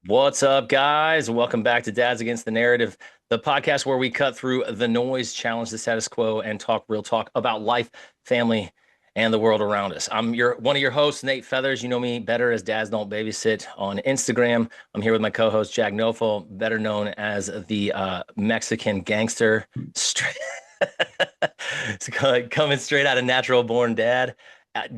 What's up, guys? Welcome back to Dads Against the Narrative, the podcast where we cut through the noise, challenge the status quo, and talk real talk about life, family, and the world around us. I'm one of your hosts, Nate Feathers. You know me better as Dads Don't Babysit on Instagram. I'm here with my co-host Jack Nofel, better known as the Mexican gangster, straight coming straight out of Natural Born Dad.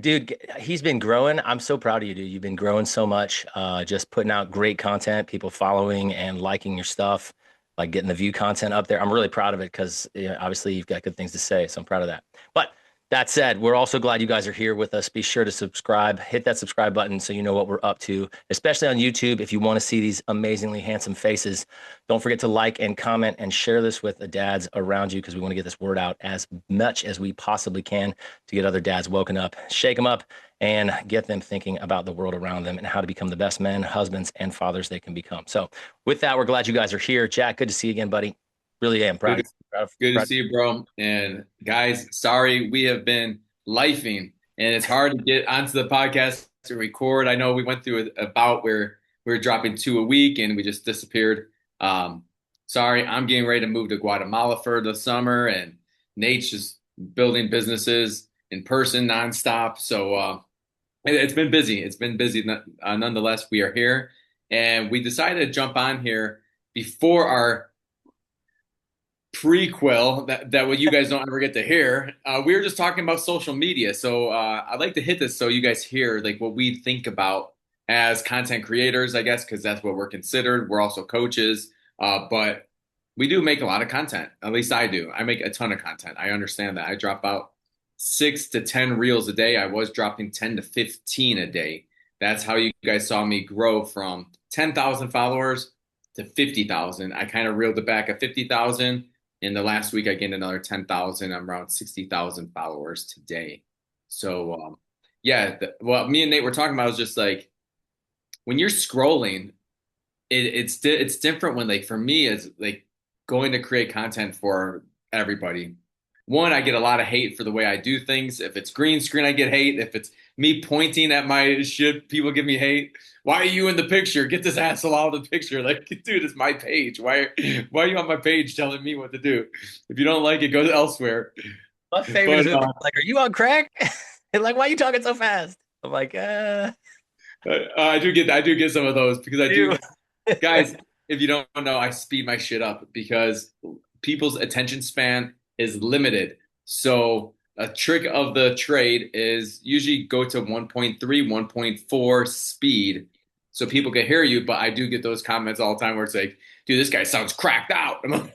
Dude, he's been growing. I'm so proud of you, dude. You've been growing so much, just putting out great content, people following and liking your stuff, like getting the view content up there. I'm really proud of it because obviously you've got good things to say. So I'm proud of that. But that said, we're also glad you guys are here with us. Be sure to subscribe, hit that subscribe button so you know what we're up to, especially on YouTube. If you want to see these amazingly handsome faces, don't forget to like and comment and share this with the dads around you because we want to get this word out as much as we possibly can to get other dads woken up, shake them up, and get them thinking about the world around them and how to become the best men, husbands, and fathers they can become. So, with that, we're glad you guys are here. Jack, good to see you again, buddy. Really am proud Good, of you. Proud of, good to proud. see you, bro. And guys, sorry we have been lifing, and it's hard to get onto the podcast to record. I know we went through a bout where we were dropping two a week, and we just disappeared. Um, Sorry, I'm getting ready to move to Guatemala for the summer, and Nate's just building businesses in person nonstop. So it's been busy. It's been busy. Nonetheless, we are here, and we decided to jump on here before our prequel that what you guys don't ever get to hear. We were just talking about social media, so I'd like to hit this so you guys hear like what we think about as content creators, I guess, because that's what we're considered. We're also coaches, but we do make a lot of content. At least I do. I make a ton of content. I understand that. I drop out 6 to 10 reels a day. I was dropping 10 to 15 a day. That's how you guys saw me grow from 10,000 followers to 50,000. I kind of reeled it back at 50,000. In the last week, I gained another 10,000. I'm around 60,000 followers today. So, yeah, what me and Nate were talking about is just like when you're scrolling, it's different when like for me, it's like going to create content for everybody. One, I get a lot of hate for the way I do things. If it's green screen, I get hate. If it's me pointing at my shit, people give me hate. Why are you in the picture? Get this asshole out of the picture. Like, dude, it's my page. Why are you on my page telling me what to do? If you don't like it, go elsewhere. My favorite is But when people are like, "Are you on crack?" And like, "Why are you talking so fast?" I'm like, I do get some of those because I you." do, guys. If you don't know, I speed my shit up because people's attention span is limited. So a trick of the trade is usually go to 1.3, 1.4 speed so people can hear you. But I do get those comments all the time where it's like, dude, this guy sounds cracked out. I'm not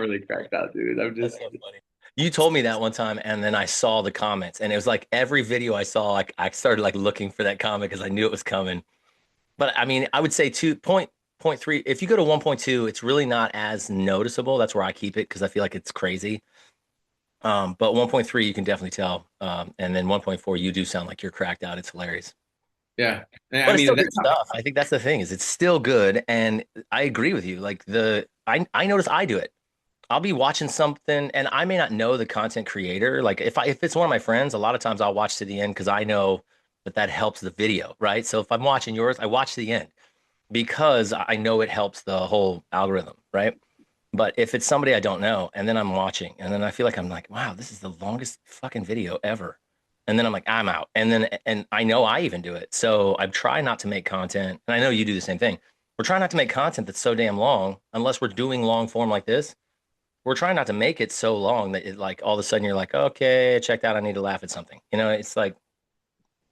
really cracked out, dude. I'm That's just, so funny. You told me that one time, and then I saw the comments, and it was like every video I saw, like I started like looking for that comment because I knew it was coming. But I mean, I would say 2.3. If you go to 1.2, it's really not as noticeable. That's where I keep it because I feel like it's crazy. But 1.3, you can definitely tell. And then 1.4, you do sound like you're cracked out. It's hilarious. yeah. I But it's mean, still that's good stuff. I think that's the thing is it's still good. And I agree with you. Like I notice I do it. I'll be watching something and I may not know the content creator. Like if it's one of my friends, a lot of times I'll watch to the end because I know that helps the video, right? So if I'm watching yours, I watch to the end because I know it helps the whole algorithm, right? But if it's somebody I don't know and then I'm watching and then I feel like I'm like, wow, this is the longest fucking video ever. And then I'm like, I'm out. And I know I even do it. So I try not to make content. And I know you do the same thing. We're trying not to make content that's so damn long unless we're doing long form like this. We're trying not to make it so long that it like all of a sudden you're like, okay, check that. I need to laugh at something. It's like,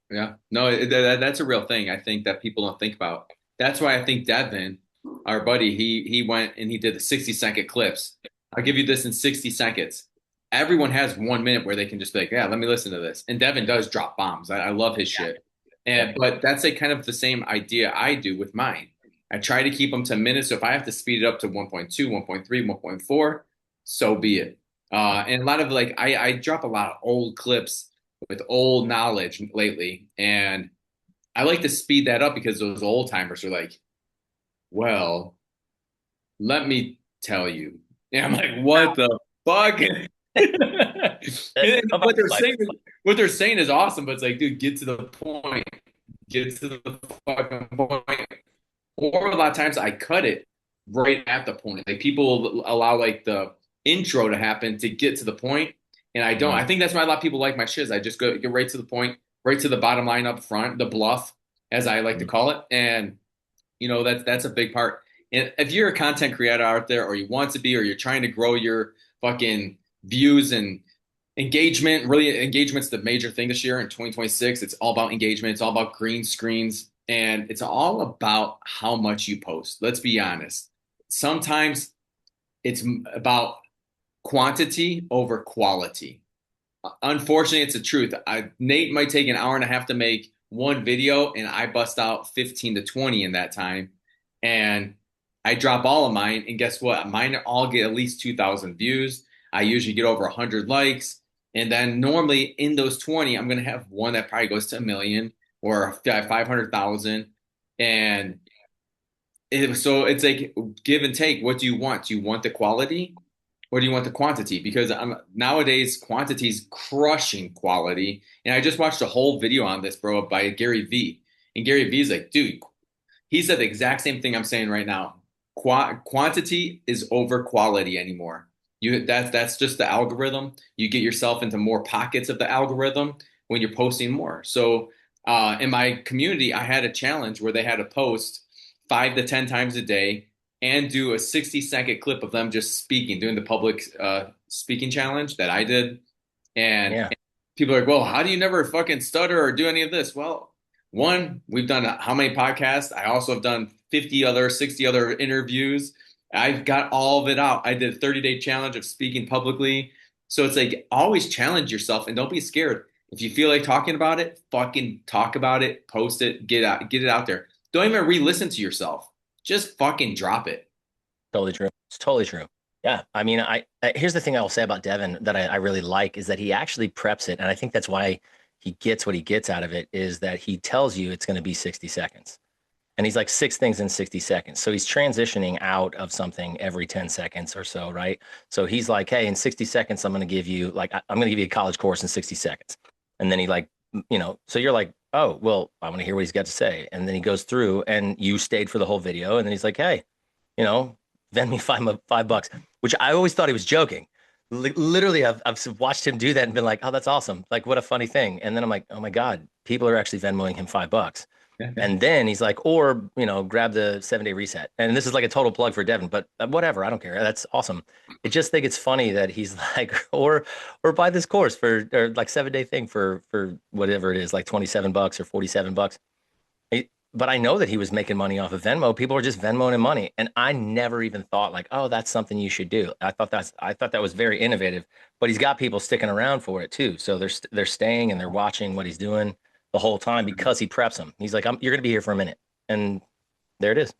yeah, no, that's a real thing. I think that people don't think about. That's why I think Devin, our buddy, he went and he did the 60-second clips. I'll give you this in 60 seconds. Everyone has 1 minute where they can just be like, yeah, let me listen to this. And Devin does drop bombs. I love his shit. yep. But that's a kind of the same idea I do with mine. I try to keep them to minutes. So if I have to speed it up to 1.2, 1.3, 1.4, so be it. And a lot of like I drop a lot of old clips with old knowledge lately. And I like to speed that up because those old timers are like, well, let me tell you. And I'm like, what the fuck? And I'm about what to they're like, saying is awesome, but it's like, dude, get to the point. get to the fucking point. Or a lot of times I cut it right at the point. Like people allow like the intro to happen to get to the point, and I don't. Mhm. I think that's why a lot of people like my shiz. I just go get right to the point, right to the bottom line up front, the bluff, as I like to Mhm. call it. And that's a big part. And if you're a content creator out there, or you want to be, or you're trying to grow your fucking views and engagement, really engagement's the major thing this year in 2026. It's all about engagement. It's all about green screens, and it's all about how much you post. Let's be honest. Sometimes it's about quantity over quality. Unfortunately, it's the truth. Nate might take an hour and a half to make one video, and I bust out 15 to 20 in that time. And I drop all of mine, and guess what? Mine all get at least 2,000 views. I usually get over 100 likes. And then normally in those 20, I'm going to have one that probably goes to a million or 500,000. And so it's like give and take. What do you want? Do you want the quality or do you want the quantity? Because nowadays quantity is crushing quality. And I just watched a whole video on this, bro, by Gary Vee. And Gary Vee's like, dude, he said the exact same thing I'm saying right now. Quantity is over quality anymore. That's just the algorithm. You get yourself into more pockets of the algorithm when you're posting more. So in my community, I had a challenge where they had to post 5 to 10 times a day and do a 60-second clip of them just speaking, doing the public speaking challenge that I did. And Yeah. people are like, well, how do you never fucking stutter or do any of this? Well, one, we've done how many podcasts? I also have done 50 other, 60 other interviews. I've got all of it out. I did a 30-day challenge of speaking publicly. So it's like always challenge yourself and don't be scared. If you feel like talking about it, fucking talk about it, post it, get it out there. Don't even re-listen to yourself. Just fucking drop it. Totally true. It's totally true. Yeah. I mean, here's the thing I will say about Devin that I really like is that he actually preps it. And I think that's why he gets what he gets out of it is that he tells you it's going to be 60 seconds. And he's like 6 things in 60 seconds. So he's transitioning out of something every 10 seconds or so, right? So he's like, hey, in 60 seconds, I'm going to give you like, I'm going to give you a college course in 60 seconds. And then he like, so you're like, oh, well, I want to hear what he's got to say. And then he goes through and you stayed for the whole video. And then he's like, hey, you know, vend me $5, which I always thought he was joking. Literally, I've watched him do that and been like, oh, that's awesome. Like, what a funny thing. And then I'm like, oh my God, people are actually Venmoing him $5. And then he's like, or, grab the 7-day reset. And this is like a total plug for Devin, but whatever. I don't care. That's awesome. I just think it's funny that he's like, or buy this course or like 7-day thing for whatever it is, like $27 or $47. But I know that he was making money off of Venmo. People are just Venmoing him money. And I never even thought like, oh, that's something you should do. I thought that was very innovative, but he's got people sticking around for it too. So they're staying and they're watching what he's doing the whole time because he preps them. He's like, you're going to be here for a minute. And there it is.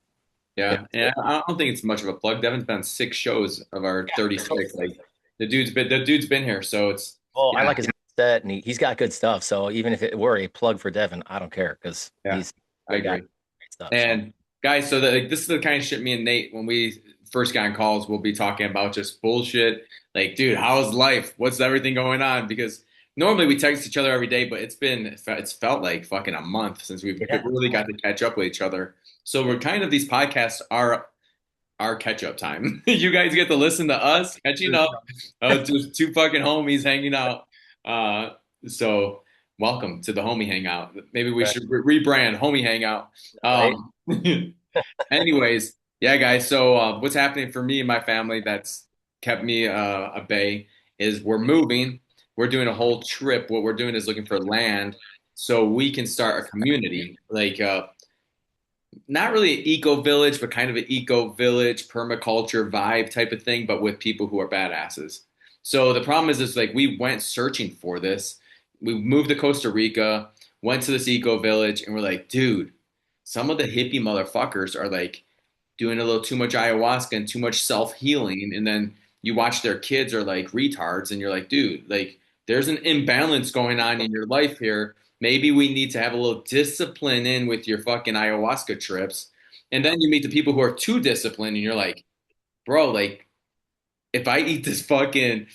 Yeah, and I don't think it's much of a plug. Devin's been on 6 shows of our Yeah. 36. Like the dude's been here, so it's Well, I yeah, like his mindset and he's got good stuff. So even if it were a plug for Devin, I don't care because yeah, he's a I great guy, agree. great stuff. So And guys, so this is the kind of shit me and Nate, when we first got on calls, we'll be talking about just bullshit. Like, dude, how's life? What's everything going on? Because normally we text each other every day, but it's felt like fucking a month since we've yeah, really got to catch up with each other. So we're kind of these podcasts are our catch up time. You guys get to listen to us catching up, just two fucking homies hanging out. Uh, so welcome to the homie hangout. Maybe we right, should rebrand homie hangout. right. Anyways, yeah, guys. So what's happening for me and my family that's kept me a bay is we're moving. We're doing a whole trip. What we're doing is looking for land so we can start a community. Like not really an eco village, but kind of an eco village permaculture vibe type of thing, but with people who are badasses. So the problem is like we went searching for this. We moved to Costa Rica, went to this eco village, and we're like, dude, some of the hippie motherfuckers are like doing a little too much ayahuasca and too much self healing. And then you watch their kids are like retards, and you're like, dude, like there's an imbalance going on in your life here. Maybe we need to have a little discipline in with your fucking ayahuasca trips. And then you meet the people who are too disciplined, and you're like, bro, like if I eat this fucking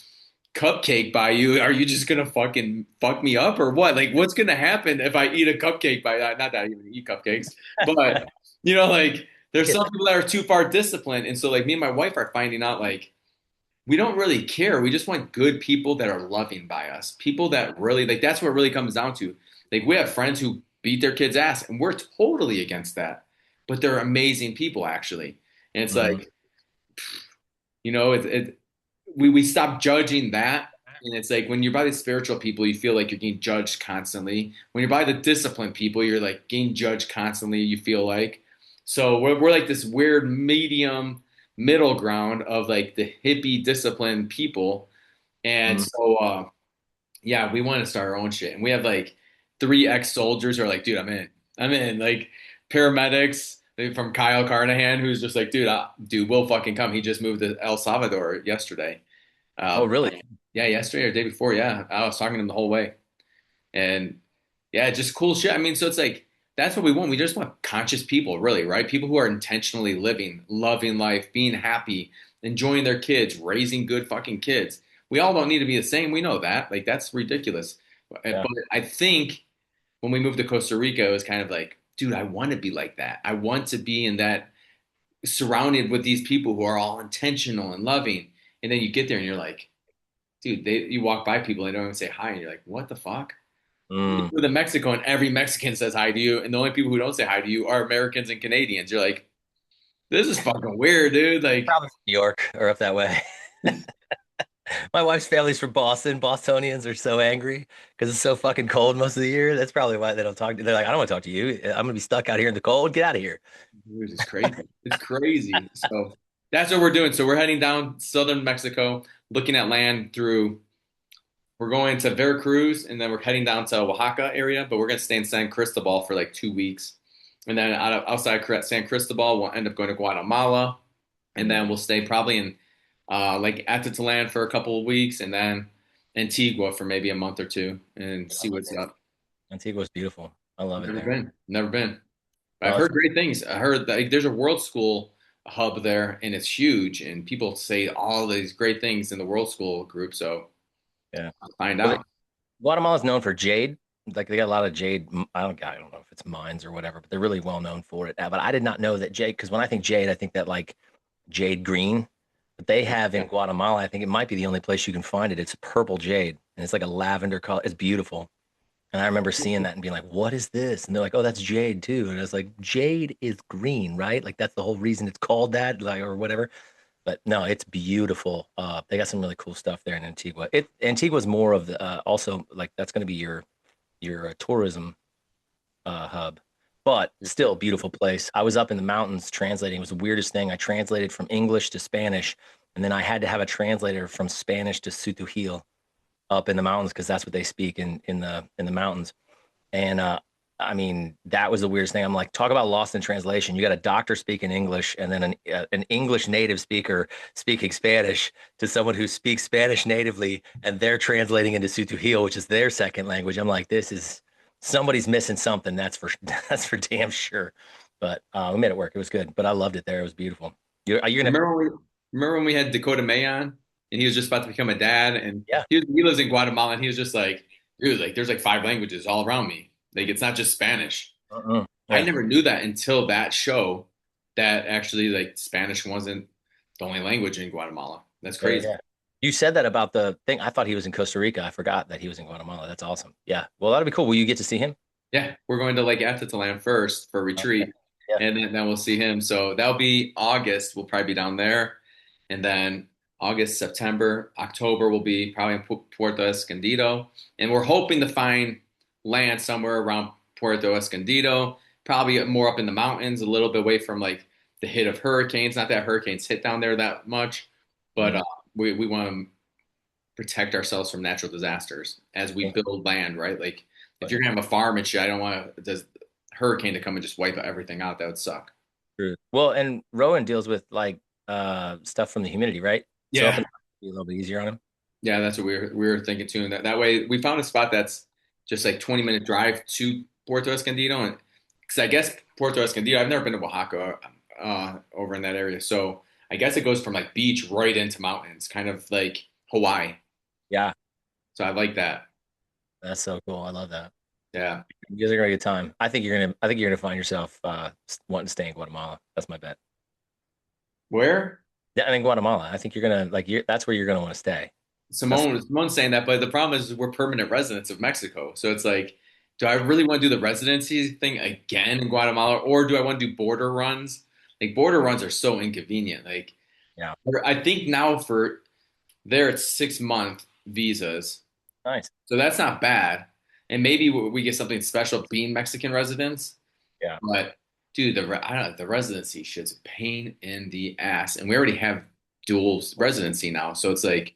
cupcake by you, are you just gonna fucking fuck me up or what? Like, what's gonna happen if I eat a cupcake by that? Not that I even eat cupcakes, but like I there's get some that. people that are too far disciplined, and so like me and my wife are finding out like we don't really care. We just want good people that are loving by us, people that really like. That's what it really comes down to. Like we have friends who beat their kids' ass, and we're totally against that, but they're amazing people actually, and it's Mhm. like we stop judging that. And it's like when you're by the spiritual people, you feel like you're getting judged constantly. When you're by the disciplined people, you're like getting judged constantly, you feel like. So we're like this weird medium middle ground of like the hippie disciplined people. And Mhm. so, yeah, we want to start our own shit. And we have like three ex-soldiers who are like, dude, I'm in. I'm in. Like paramedics from Kyle Carnahan, who's just like, dude, we'll fucking come. He just moved to El Salvador yesterday. Oh, Um, really? yeah, yesterday or the day before. Yeah, I was talking to him the whole way, and yeah, just cool shit. I mean, so it's like that's what we want. We just want conscious people, really, right? People who are intentionally living, loving life, being happy, enjoying their kids, raising good fucking kids. We all don't need to be the same. We know that. Like that's ridiculous. But Yeah. I think when we moved to Costa Rica, it was kind of like, dude, I want to be like that. I want to be in that surrounded with these people who are all intentional and loving. And then you get there and you're like, dude, you walk by people, they don't even say hi, and you're like, what the fuck? You Mm. go to Mexico and every Mexican says hi to you, and the only people who don't say hi to you are Americans and Canadians. You're like, this is fucking weird, dude. Like, Probably New York or up that way. My wife's family's from Boston. Bostonians are so angry because it's so fucking cold most of the year. That's probably why they don't talk to. They're like, I don't want to talk to you. I'm gonna be stuck out here in the cold. Get out of here. dude, it's crazy. It's crazy. So that's what we're doing. So we're heading down southern Mexico, looking at land through. We're going to Veracruz, and then we're heading down to Oaxaca area, but we're gonna stay in San Cristobal for like 2 weeks, and then outside San Cristobal, we'll end up going to Guatemala, and Mm. then we'll stay probably in like Atitlan for a couple of weeks, and then Antigua for maybe a month or two, and I see love what's it. up. Antigua's beautiful. I love it Never there. been, never been. But I've Oh, heard great things. I heard that like, there's a world school hub there, and it's huge, and people say all these great things in the world school group. So yeah. I'll find Well, out. Guatemala's known for jade. Like they got a lot of jade. I don't know if it's mines or whatever, but they're really well known for it. But I did not know that jade, because when I think jade, I think that like jade green. But they have in Guatemala, I think it might be the only place you can find it. It's purple jade, and it's like a lavender color. It's beautiful. And I remember seeing that and being like, "What is this?" And they're like, "Oh, that's jade too." And I was like, "Jade is green, right? Like that's the whole reason it's called that, like or whatever." But no, it's beautiful. They got some really cool stuff there in Antigua. Antigua's more of the also like that's going to be your tourism hub, but still beautiful place. I was up in the mountains translating. It was the weirdest thing. I translated from English to Spanish, and then I had to have a translator from Spanish to Sutujil up in the mountains because that's what they speak in the mountains. And I mean, that was the weirdest thing. I'm like, talk about lost in translation. You got a doctor speaking English and then an English native speaker speaking Spanish to someone who speaks Spanish natively, and they're translating into Sutujil, which is their second language. I'm like, this is somebody's missing something. That's for that's for damn sure. But we made it work. It was good. But I loved it there. It was beautiful. You're gonna, Remember when we had Dakota May on, and he was just about to become a dad, and yeah. he lives in Guatemala, and he was just like, dude, like there's like five languages all around me. Like it's not just Spanish. I Yeah. never knew that until that show that actually like Spanish wasn't the only language in Guatemala. That's Yeah. crazy. Yeah. You said that about the thing. I thought he was in Costa Rica. I forgot that he was in Guatemala. That's awesome. Yeah. Well, that'll be cool. Will you get to see him? Yeah, we're going to Lake Atitlan first for a Okay. retreat, Yeah. and then we'll see him. So that'll be August. We'll probably be down there, and then August, September, October we'll be probably in Puerto Escondido, and we're hoping to find land somewhere around Puerto Escondido, probably more up in the mountains, a little bit away from like the hit of hurricanes. Not that hurricanes hit down there that much, but Mm. we want to protect ourselves from natural disasters as we Yeah. build land, right? Like if But you're gonna have a farm and shit, I don't want this hurricane to come and just wipe everything out. That would suck. true. Well, and Rowan deals with like stuff from the humidity, right? So up Yeah, in be a little bit easier on him. yeah, that's what we were thinking too. And that way we found a spot that's just like 20-minute drive to Puerto Escondido, and because I guess Puerto Escondido, I've never been to Oaxaca over in that area, so I guess it goes from like beach right into mountains, kind of like Hawaii. Yeah, So I like that. that's so cool. I love that. Yeah. You guys are gonna get time. I think you're gonna find yourself wanting to stay in Guatemala. That's my bet. Where? Yeah, I think Guatemala. I think you're gonna like that's where you're gonna want to stay. That's Simone's saying that, but the problem is we're permanent residents of Mexico. So it's like, do I really want to do the residency thing again in Guatemala, or do I want to do border runs? Like border runs are so inconvenient. Like yeah, I think now for there it's 6 month visas, nice. so that's not bad. And maybe we get something special being Mexican residents. Yeah. But dude, I don't know, the residency shit's a pain in the ass, and we already have dual residency now. So it's like.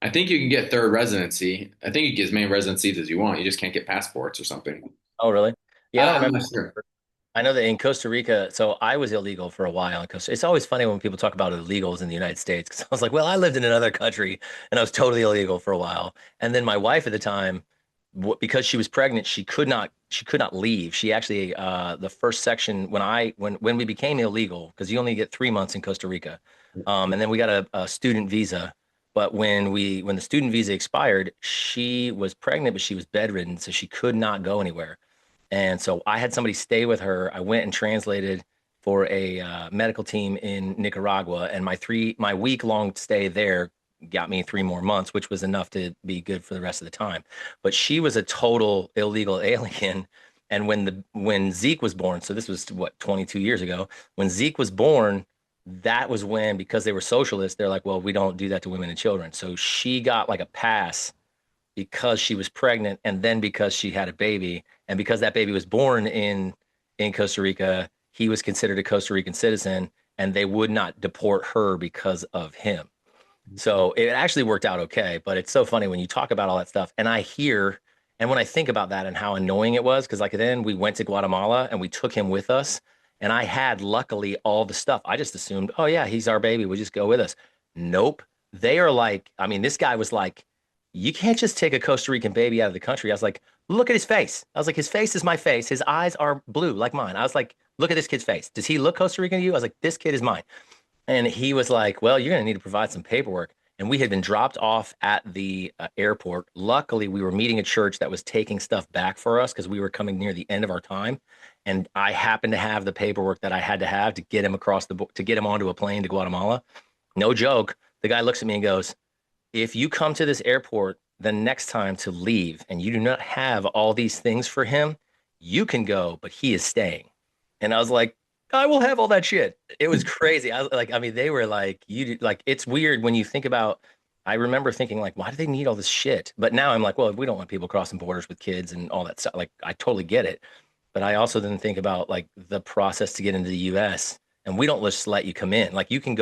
I think you can get third residency. I think you get as many residencies as you want. You just can't get passports or something. Oh, really? Yeah, I don't I'm remember. not sure. I know that in Costa Rica, so I was illegal for a while in Costa. It's always funny when people talk about illegals in the United States because I was like, well, I lived in another country and I was totally illegal for a while. And then my wife at the time, because she was pregnant, she could not leave. She actually the first section when we became illegal because you only get 3 months in Costa Rica, and then we got a student visa. But when the student visa expired, she was pregnant, but she was bedridden, so she could not go anywhere. And so I had somebody stay with her. I went and translated for a medical team in Nicaragua, and my week long stay there got me 3 more months, which was enough to be good for the rest of the time. But she was a total illegal alien. And when Zeke was born, so this was what 22 years ago, when Zeke was born, that was when because they were socialists, they're like, well, we don't do that to women and children. So she got like a pass because she was pregnant and then because she had a baby and because that baby was born in Costa Rica, he was considered a Costa Rican citizen and they would not deport her because of him. So it actually worked out okay, but it's so funny when you talk about all that stuff and I hear and when I think about that and how annoying it was because like then we went to Guatemala and we took him with us and I had luckily all the stuff. I just assumed, "Oh yeah, he's our baby, we just go with us." Nope. They are like, I mean, this guy was like, you can't just take a Costa Rican baby out of the country. I was like, look at his face. I was like, his face is my face. His eyes are blue like mine. I was like, look at this kid's face. Does he look Costa Rican to you? I was like, this kid is mine. And he was like, well, you're going to need to provide some paperwork. And we had been dropped off at the airport. Luckily, we were meeting a church that was taking stuff back for us because we were coming near the end of our time. And I happened to have the paperwork that I had to have to get him to get him onto a plane to Guatemala. No joke. The guy looks at me and goes, if you come to this airport the next time to leave and you do not have all these things for him, you can go, but he is staying. And I was like, I will have all that shit. It was crazy. I mean, they were like, it's weird when you think about, I remember thinking like, why do they need all this shit? But now I'm like, well, we don't want people crossing borders with kids and all that stuff. Like, I totally get it. But I also then think about like the process to get into the US and we don't just let you come in. Like you can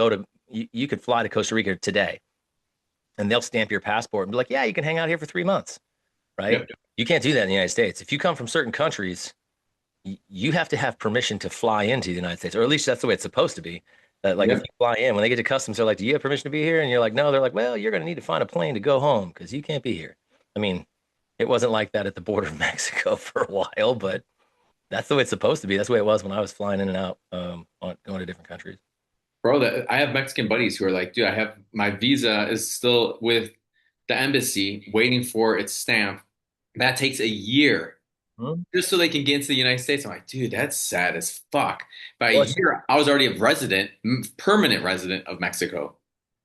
you could fly to Costa Rica today and they'll stamp your passport and be like, yeah, you can hang out here for 3 months, right? Yep. You can't do that in the United States. If you come from certain countries, you have to have permission to fly into the United States, or at least that's the way it's supposed to be. That like if Yep. you fly in, when they get to customs, they're like, "Do you have permission to be here?" And you're like, "No." They're like, "Well, you're going to need to find a plane to go home because you can't be here." I mean, it wasn't like that at the border of Mexico for a while, but that's the way it's supposed to be. That's the way it was when I was flying in and out, going to different countries. Bro, I have Mexican buddies who are like, dude, I have my visa is still with the embassy waiting for its stamp. That takes a year Hmm. just so they can get into the United States. I'm like, dude, that's sad as fuck. By a Well, it's year, I was already a resident, permanent resident of Mexico.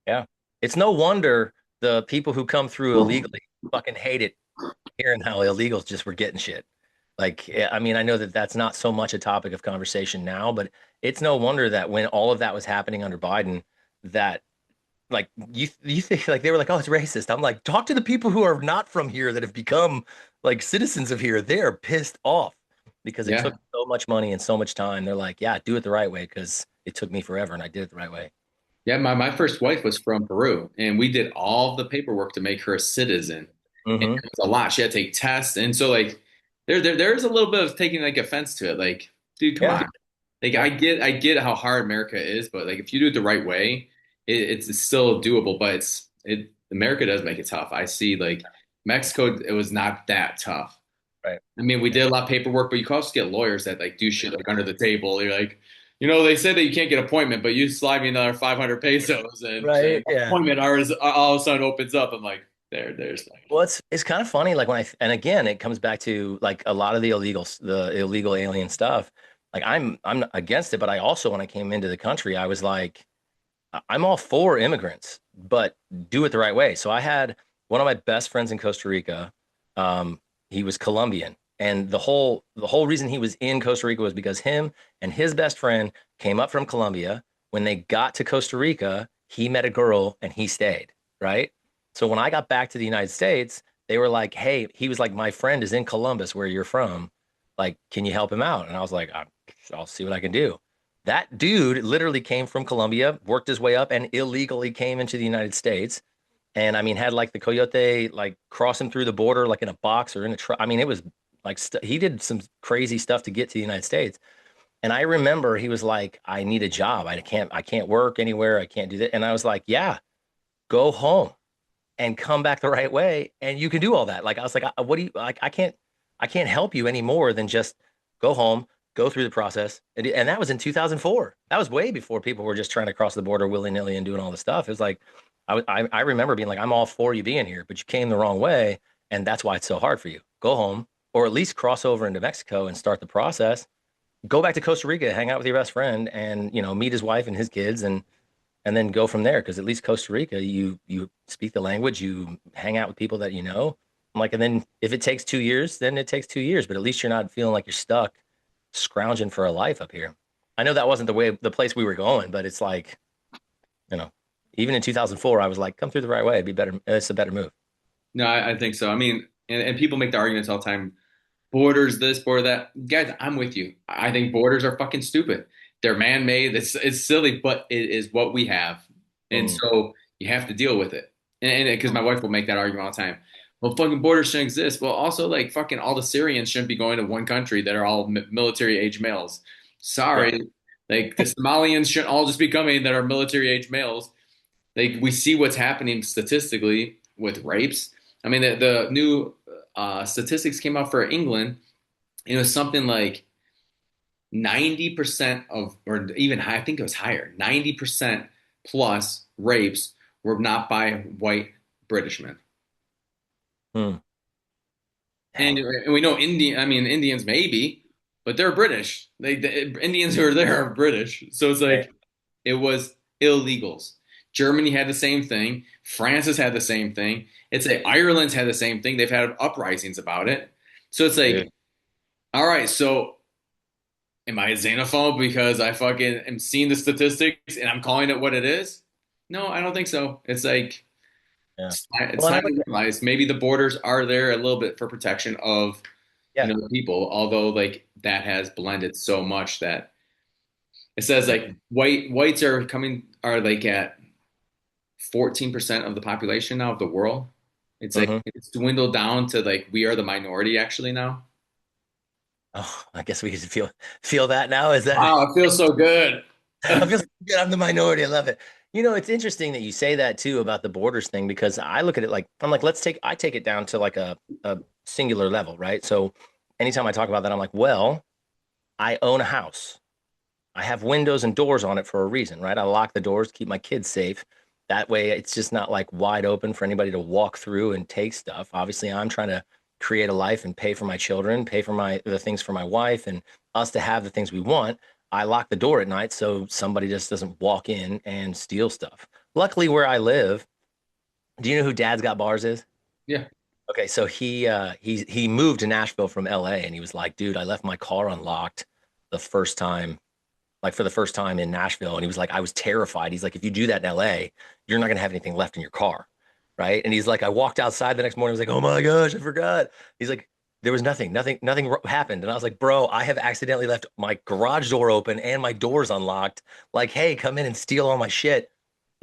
yeah, it's no wonder the people who come through illegally fucking hate it hearing how illegals just were getting shit. Like, I mean, I know that that's not so much a topic of conversation now, but it's no wonder that when all of that was happening under Biden, that like you think like they were like, oh, it's racist. I'm like, talk to the people who are not from here that have become like citizens of here. They are pissed off because it took Yeah. so much money and so much time. They're like, yeah, do it the right way because it took me forever and I did it the right way. Yeah, my first wife was from Peru, and we did all the paperwork to make her a citizen. And Hmm. it was a lot. She had to take tests, and so like there's a little bit of taking like offense to it. Like, dude, come Yeah, on. Like yeah, I get how hard America is, but like if you do it the right way, it's still doable. But it America does make it tough. I see like Mexico, it was not that tough. right. I mean, we did a lot of paperwork, but you can also get lawyers that like do shit like under the table. You're like, they say that you can't get appointment, but you slide me another 500 pesos and Right. Yeah. appointment hours all of a sudden opens up. I'm like, There's like, Well, it's kind of funny. Like when and again, it comes back to like a lot of the illegal alien stuff. Like I'm against it, but I also, when I came into the country, I was like, I'm all for immigrants, but do it the right way. So I had one of my best friends in Costa Rica. Um, he was Colombian, and the whole reason he was in Costa Rica was because him and his best friend came up from Colombia. When they got to Costa Rica, he met a girl and he stayed, right? So when I got back to the United States, they were like, "Hey," he was like, "My friend is in Columbus, where you're from. Like, can you help him out?" And I was like, "I'll see what I can do." That dude literally came from Colombia, worked his way up, and illegally came into the United States. And I mean, had like the coyote like cross him through the border, like in a box or in a truck. I mean, it was like he did some crazy stuff to get to the United States. And I remember he was like, "I need a job. I can't work anywhere. I can't do that." And I was like, "Yeah, go home and come back the right way, and you can do all that." Like I was like, "What do you like? I can't help you any more than just go home, go through the process." And that was in 2004. That was way before people were just trying to cross the border willy-nilly and doing all this stuff. It was like I remember being like, "I'm all for you being here, but you came the wrong way, and that's why it's so hard for you. Go home, or at least cross over into Mexico and start the process. Go back to Costa Rica, hang out with your best friend, and meet his wife and his kids, and then go from there. Because at least Costa Rica, you speak the language, you hang out with people that you know. I'm like, and then if it takes 2 years, then it takes 2 years. But at least you're not feeling like you're stuck scrounging for a life up here. I know that wasn't the place we were going, but it's like, you know, even in 2004, I was like, come through the right way. It'd be better. It's a better move. no, I think so. I mean, and people make the arguments all the time. Borders this, border that. Guys, I'm with you. I think borders are fucking stupid. They're man-made. It's silly, but it is what we have, and Mm. so you have to deal with it. And because my wife will make that argument all the time. Well, fucking borders shouldn't exist. Well, also like fucking all the Syrians shouldn't be going to one country that are all military age males. Yeah. Sorry, like the Somalians shouldn't all just be coming that are military age males. Like we see what's happening statistically with rapes. I mean, the new statistics came out for England. It was something like 90% of, or even high, I think it was higher, 90% plus rapes were not by white British men. Mm. And, Dang. and we know Indian, I mean, Indians maybe, but they're British. The Indians who are there are British. So it's Right. like, it was illegals. Germany had the same thing. France has had the same thing. It's like Ireland's had the same thing. They've had uprisings about it. So it's like, Dude. all right, so am I a xenophobe because I fucking am seeing the statistics and I'm calling it what it is? No, I don't think so. It's like Yeah. it's Well, and I time look to at, realize maybe the borders are there a little bit for protection of, yeah. the people, although like that has blended so much that it says Yeah. like whites are like at 14% of the population now of the world. It's like Hmm. it's dwindled down to like we are the minority actually now. Oh, I guess we could feel that now. Is that Wow, it feels so good. I feel so good. I'm the minority. I love it. It's interesting that you say that too about the borders thing because I look at it like I'm like, I take it down to like a singular level, right? So anytime I talk about that, I'm like, well, I own a house. I have windows and doors on it for a reason, right? I lock the doors, keep my kids safe. That way it's just not like wide open for anybody to walk through and take stuff. Obviously, I'm trying to create a life and pay for my children, pay for the things for my wife and us to have the things we want. I lock the door at night so somebody just doesn't walk in and steal stuff. Luckily, where I live, do you know who Dad's Got Bars is? Yeah. Okay, so he moved to Nashville from LA and he was like, dude, I left my car unlocked the first time, like for the first time in Nashville. And he was like, I was terrified. He's like, if you do that in LA, you're not gonna have anything left in your car. Right. And he's like, I walked outside the next morning. I was like, oh my gosh, I forgot. He's like, there was nothing happened. And I was like, bro, I have accidentally left my garage door open and my doors unlocked. Like, hey, come in and steal all my shit.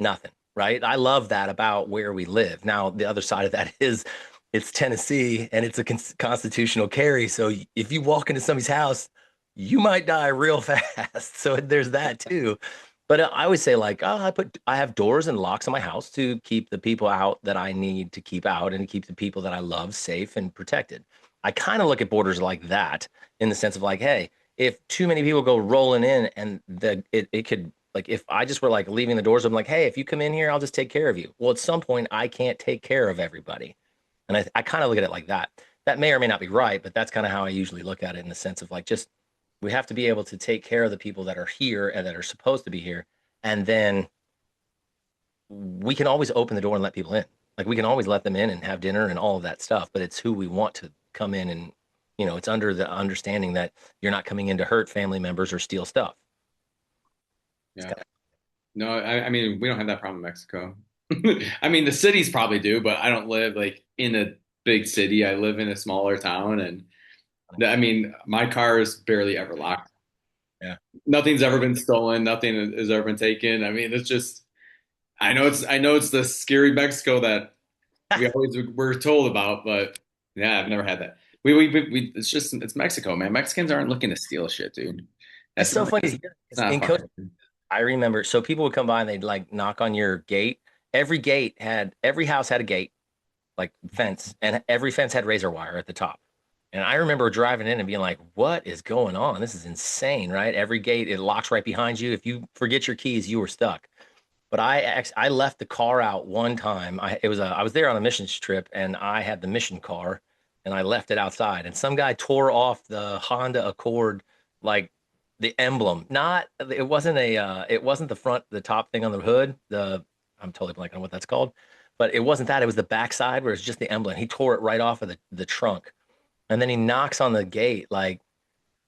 Nothing. Right. I love that about where we live. Now, the other side of that is it's Tennessee and it's a constitutional carry. So if you walk into somebody's house, you might die real fast. So there's that too. But I always say like, oh, I have doors and locks on my house to keep the people out that I need to keep out and to keep the people that I love safe and protected. I kind of look at borders like that in the sense of like, hey, if too many people go rolling in and it could Like if I just were like leaving the doors, I'm like, hey, if you come in here, I'll just take care of you. Well, at some point, I can't take care of everybody. And I kind of look at it like that. That may or may not be right, but that's kind of how I usually look at it in the sense of like just we have to be able to take care of the people that are here and that are supposed to be here. And then we can always open the door and let people in. Like we can always let them in and have dinner and all of that stuff, but it's who we want to come in and, it's under the understanding that you're not coming in to hurt family members or steal stuff. It's Yeah. kind of, No, I mean, we don't have that problem in Mexico. I mean, the cities probably do, but I don't live like in a big city. I live in a smaller town, and I mean, my car is barely ever locked. yeah. Nothing's ever been stolen. Nothing has ever been taken. I mean, it's just, I know it's the scary Mexico that we always were told about, but yeah, I've never had that. It's just, it's Mexico, man. Mexicans aren't looking to steal shit, dude. It's so funny to hear It's 'cause not in fun. Costa I remember, so people would come by and they'd like knock on your gate. Every house had a gate, like fence, and every fence had razor wire at the top. And I remember driving in and being like, what is going on? This is insane, right? Every gate, it locks right behind you. If you forget your keys, you were stuck. But I left the car out one time. I was there on a missions trip and I had the mission car and I left it outside and some guy tore off the Honda Accord like the emblem. Not it wasn't the top thing on the hood. I'm totally blanking on what that's called. But it wasn't that. It was the backside where it's just the emblem. He tore it right off of the trunk. And then he knocks on the gate like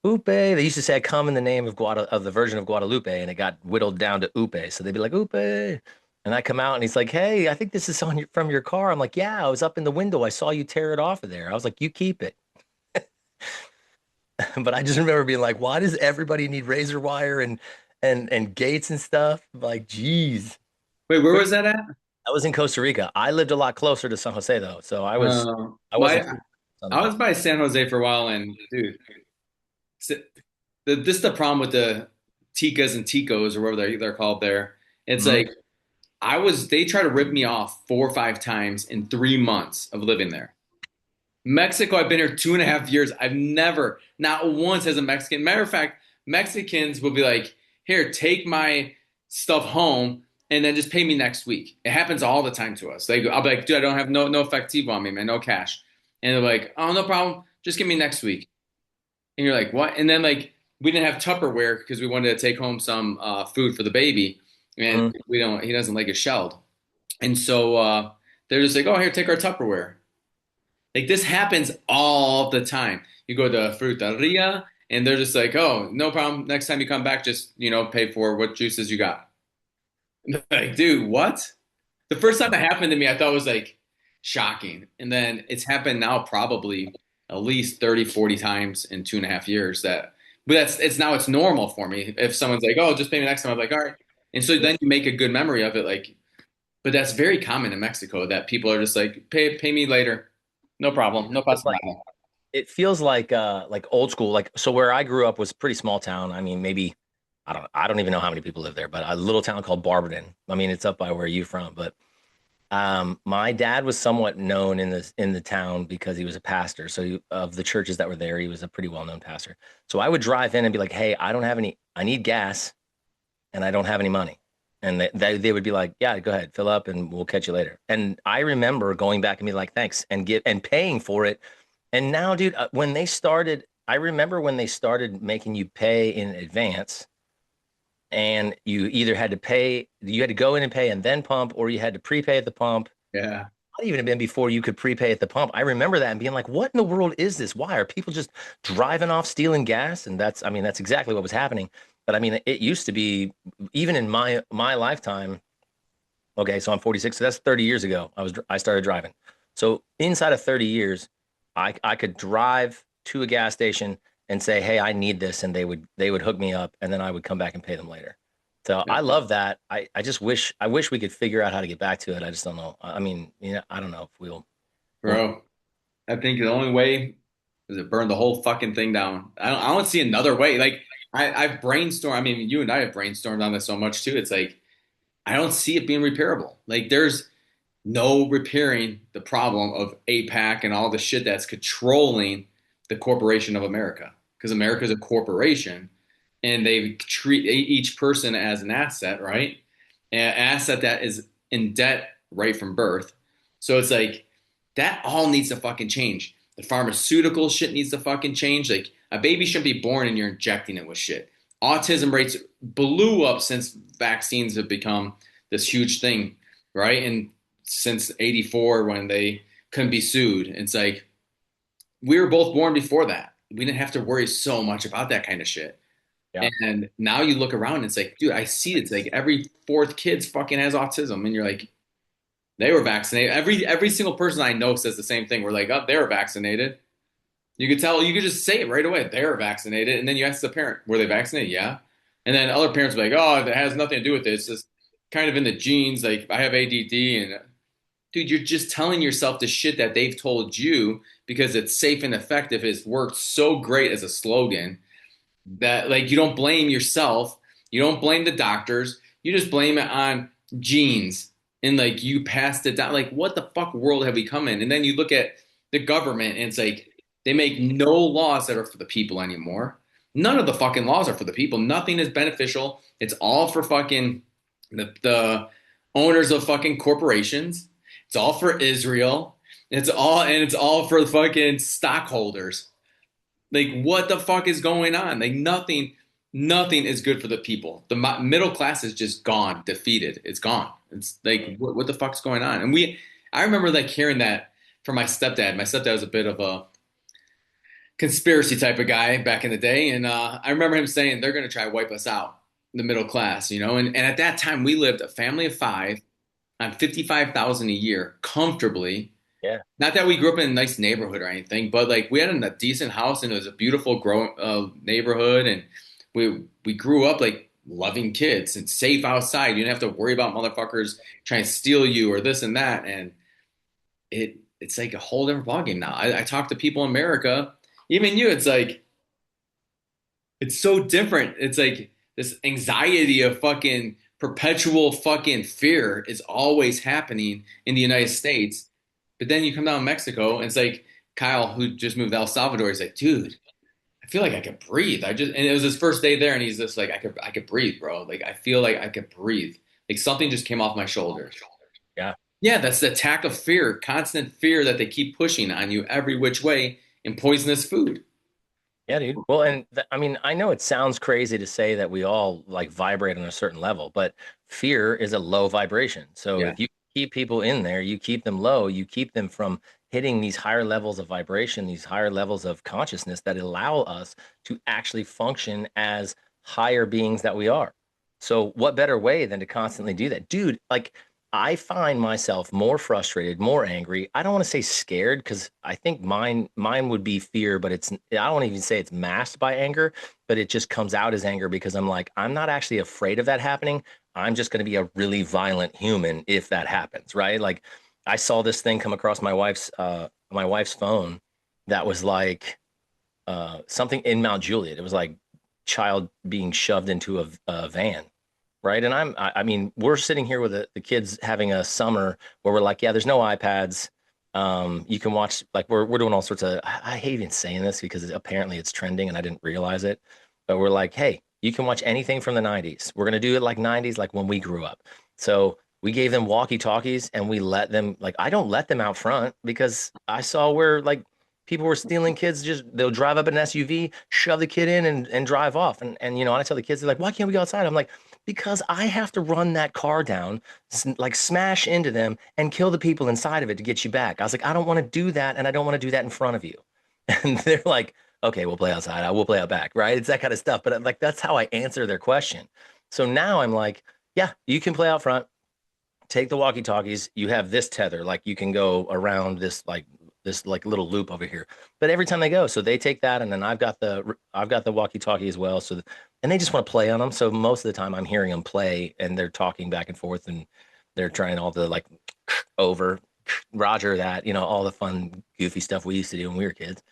Upe. They used to say come in the name of the Virgin of Guadalupe, and it got whittled down to Upe. So they'd be like Upe, and I come out, and he's like, "Hey, I think this is from your car." I'm like, "Yeah, I was up in the window. I saw you tear it off of there." I was like, "You keep it." But I just remember being like, "Why does everybody need razor wire and gates and stuff?" Like, geez. Wait, where But was that at? I was in Costa Rica. I lived a lot closer to San Jose though, so I wasn't Well, too on I that. was by San Jose for a while, and dude, s- this is the problem with the Ticas and Ticos or whatever they're called there. It's Mhm. like they try to rip me off 4 or 5 times in 3 months of living there. Mexico, I've been here 2.5 years. I've never, not once as a Mexican. Matter of fact, Mexicans will be like, here, take my stuff home and then just pay me next week. It happens all the time to us. Like I'll be like, dude, I don't have no efectivo on me, man, no cash. And they're like, oh, no problem. Just give me next week. And you're like, what? And then like we didn't have Tupperware because we wanted to take home some food for the baby. And Mhm. he doesn't like it shelled. And so they're just like, oh, here, take our Tupperware. Like this happens all the time. You go to a fruteria and they're just like, oh, no problem. Next time you come back, just, pay for what juices you got. Like, dude, what? The first time that happened to me, I thought it was like shocking. And then it's happened now probably at least 30, 40 times in 2.5 years but it's normal for me. If someone's like, oh, just pay me next time, I'm like, all right. And so then you make a good memory of it. Like, but that's very common in Mexico that people are just like, pay me later. No problem. No It's pasa like nada. it feels like old school. Like so where I grew up was a pretty small town. I mean, maybe I don't even know how many people live there, but a little town called Barberton. I mean, it's up by where you from, but my dad was somewhat known in the town because he was a pastor. So of the churches that were there, he was a pretty well-known pastor. So I would drive in and be like, "Hey, I need gas and I don't have any money." And they would be like, "Yeah, go ahead, fill up and we'll catch you later." And I remember going back and be like, "Thanks," and paying for it. And now, dude, I remember when they started making you pay in advance and you had to go in and pay and then pump, or you had to prepay at the pump. Yeah. Not even have been before you could prepay at the pump. I remember that and being like, what in the world is this? Why are people just driving off stealing gas? And I mean, that's exactly what was happening. But I mean, it used to be even in my lifetime. Okay, so I'm 46, so that's 30 years ago. I started driving. So inside of 30 years, I could drive to a gas station and say, "Hey, I need this," and they would hook me up, and then I would come back and pay them later. So I love that. I just wish we could figure out how to get back to it. I just don't know. I mean, I don't know if we'll Bro, I think the only way is to burn the whole fucking thing down. I don't see another way. Like I've brainstormed. I mean, you and I have brainstormed on this so much too. It's like I don't see it being repairable. Like there's no repairing the problem of APAC and all the shit that's controlling the corporation of America. Because America is a corporation. and they treat each person as an asset, right? An asset that is in debt right from birth. So it's like that all needs to fucking change. The pharmaceutical shit needs to fucking change. Like a baby shouldn't be born and you're injecting it with shit. Autism rates blew up since vaccines have become this huge thing, right? And since '84 when they couldn't be sued, it's like we were both born before that. We didn't have to worry so much about that kind of shit. Yeah. And now you look around and it's like, dude, I see it's like every fourth kid fucking has autism. And you're like, they were vaccinated. Every single person I know says the same thing. We're like, oh, they were vaccinated. You could tell, you could just say it right away. They were vaccinated. And then you ask the parent, were they vaccinated? Yeah. And then other parents are like, oh, that has nothing to do with it. It's just kind of in the genes. Like I have ADD and dude, you're just telling yourself the shit that they've told you because it's safe and effective. It's worked so great as a slogan that like you don't blame yourself, you don't blame the doctors, you just blame it on genes and like you passed it down. Like what the fuck world have we come in? And then you look at the government and it's like they make no laws that are for the people anymore. None of the fucking laws are for the people. Nothing is beneficial. It's all for fucking the owners of fucking corporations. It's all for Israel. It's all for fucking stockholders. Like, what the fuck is going on? Like, nothing is good for the people. The middle class is just gone, defeated. It's gone. It's like, what the fuck's going on? And I remember like hearing that from my stepdad. My stepdad was a bit of a conspiracy type of guy back in the day, and I remember him saying they're gonna try to wipe us out, the middle class, you know. And at that time, we lived a family of five on 55,000 a year comfortably. Yeah. Not that we grew up in a nice neighborhood or anything, but like we had a decent house and it was a beautiful growing neighborhood, and we grew up like loving kids and safe outside. You didn't have to worry about motherfuckers trying to steal you or this and that, and it's like a whole different ballgame now. I talk to people in America, even you. It's like it's so different. It's like this anxiety of fucking perpetual fucking fear is always happening in the United States. But then you come down to Mexico and it's like Kyle, who just moved to El Salvador, is like, dude, I feel like I could breathe. And it was his first day there and he's just like, I could breathe, bro. Like I feel like I could breathe. Like something just came off my shoulders. Yeah. Yeah, that's the attack of fear, constant fear that they keep pushing on you every which way in poisonous food. Yeah, dude. Well, and I mean, I know it sounds crazy to say that we all like vibrate on a certain level, but fear is a low vibration. So Yeah. if you keep people in there, you keep them low, you keep them from hitting these higher levels of vibration, these higher levels of consciousness that allow us to actually function as higher beings that we are. So what better way than to constantly do that? Dude, like I find myself more frustrated, more angry. I don't want to say scared because I think mine would be fear, but I don't even say it's masked by anger, but it just comes out as anger because I'm like, I'm not actually afraid of that happening. I'm just going to be a really violent human if that happens, right? Like I saw this thing come across my wife's phone that was like something in Mount Juliet. It was like child being shoved into a van, right? And I mean, we're sitting here with the kids having a summer where we're like, yeah, there's no iPads. You can watch like we're doing all sorts of. I hate even saying this because apparently it's trending and I didn't realize it, but we're like, hey, you can watch anything from the '90s. We're gonna do it like '90s, like when we grew up. So we gave them walkie-talkies and we let them like I don't let them out front because I saw where like people were stealing kids. Just they'll drive up in an SUV, shove the kid in and drive off. And you know, and I tell the kids, they're like, why can't we go outside? I'm like, because I have to run that car down, like smash into them and kill the people inside of it to get you back. I was like, I don't want to do that, and I don't want to do that in front of you. And they're like, okay, we'll play outside. I will play out back, right? It's that kind of stuff. But like that's how I answer their question. So now I'm like, yeah, you can play out front. Take the walkie-talkies. You have this tether, like you can go around this like little loop over here. But every time they go, so they take that, and then I've got the walkie-talkie as well. So and they just want to play on them. So most of the time, I'm hearing them play, and they're talking back and forth, and they're trying all the like over Roger that all the fun goofy stuff we used to do when we were kids.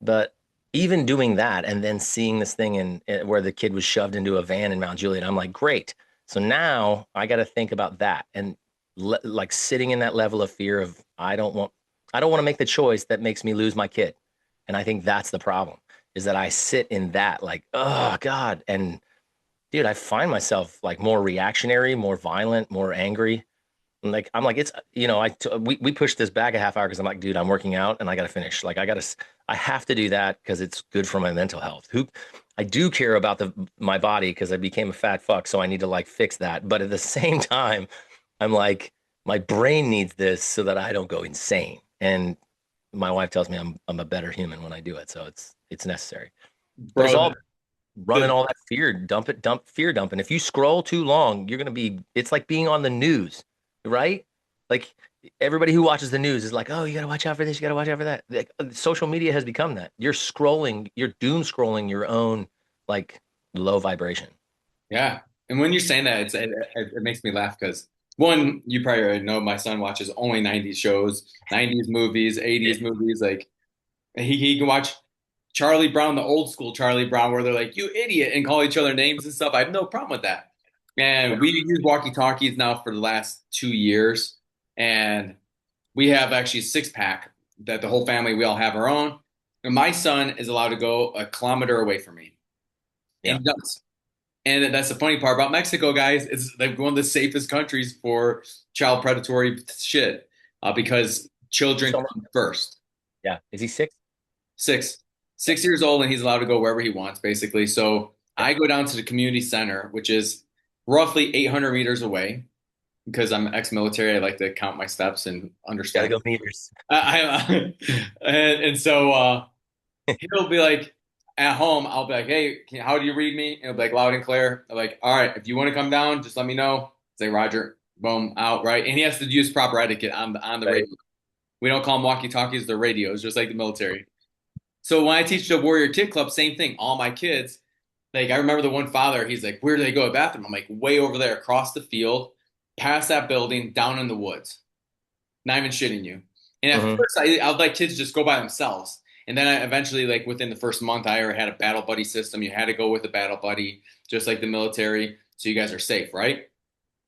But even doing that, and then seeing this thing where the kid was shoved into a van in Mount Juliet, I'm like, great. So now I got to think about that and like sitting in that level of fear of I don't want to make the choice that makes me lose my kid. And I think that's the problem is that I sit in that like, oh God. And dude, I find myself like more reactionary, more violent, more angry. And like I'm like it's we pushed this back a half hour because I'm like, dude, I'm working out and I gotta finish. Like I have to do that because it's good for my mental health. Who I do care about my body because I became a fat fuck, so I need to like fix that. But at the same time, I'm like, my brain needs this so that I don't go insane. And my wife tells me I'm a better human when I do it, so it's necessary. But it's Bro, all running the, all that fear, fear dumping. If you scroll too long, you're gonna be. It's like being on the news, right? Like everybody who watches the news is like, oh, you gotta watch out for this, you gotta watch out for that. Like, social media has become that. You're scrolling, you're doom scrolling your own like low vibration. yeah. And when you're saying that, it makes me laugh because one, you probably already know my son watches only 90s shows, 90s movies, 80s movies. Like he can watch Charlie Brown, the old school Charlie Brown, where they're like, you idiot, and call each other names and stuff. I have no problem with that. Yeah. And we use walkie-talkies now for the last 2 years. And we have actually a six pack that the whole family, we all have our own. And my son is allowed to go a kilometer away from me. And Yeah. he does. And that's the funny part about Mexico, guys. It's like one of the safest countries for child predatory shit because children So, come first. yeah. Is he six? Six, 6 years old, and he's allowed to go wherever he wants, basically. So Yeah. I go down to the community center, which is roughly 800 meters away. Because I'm ex-military, I like to count my steps and Gotta understand. go meters. And so he'll be like, at home, I'll be like, hey, how do you read me? And he'll be like, loud and clear. I'm like, all right, if you want to come down, just let me know. Say, Roger, boom, out, right? And he has to use proper etiquette on the Right. radio. We don't call them walkie-talkies, they're radios, just like the military. So when I teach the Warrior Kid Club, same thing. All my kids, like I remember the one father, he's like, where do they go to the bathroom? I'm like, way over there, across the field, past that building, down in the woods. Not even shitting you. And at Hmm. first, I'd let kids just go by themselves. And then I eventually, like within the first month, I already had a battle buddy system. You had to go with a battle buddy, just like the military, so you guys are safe, right?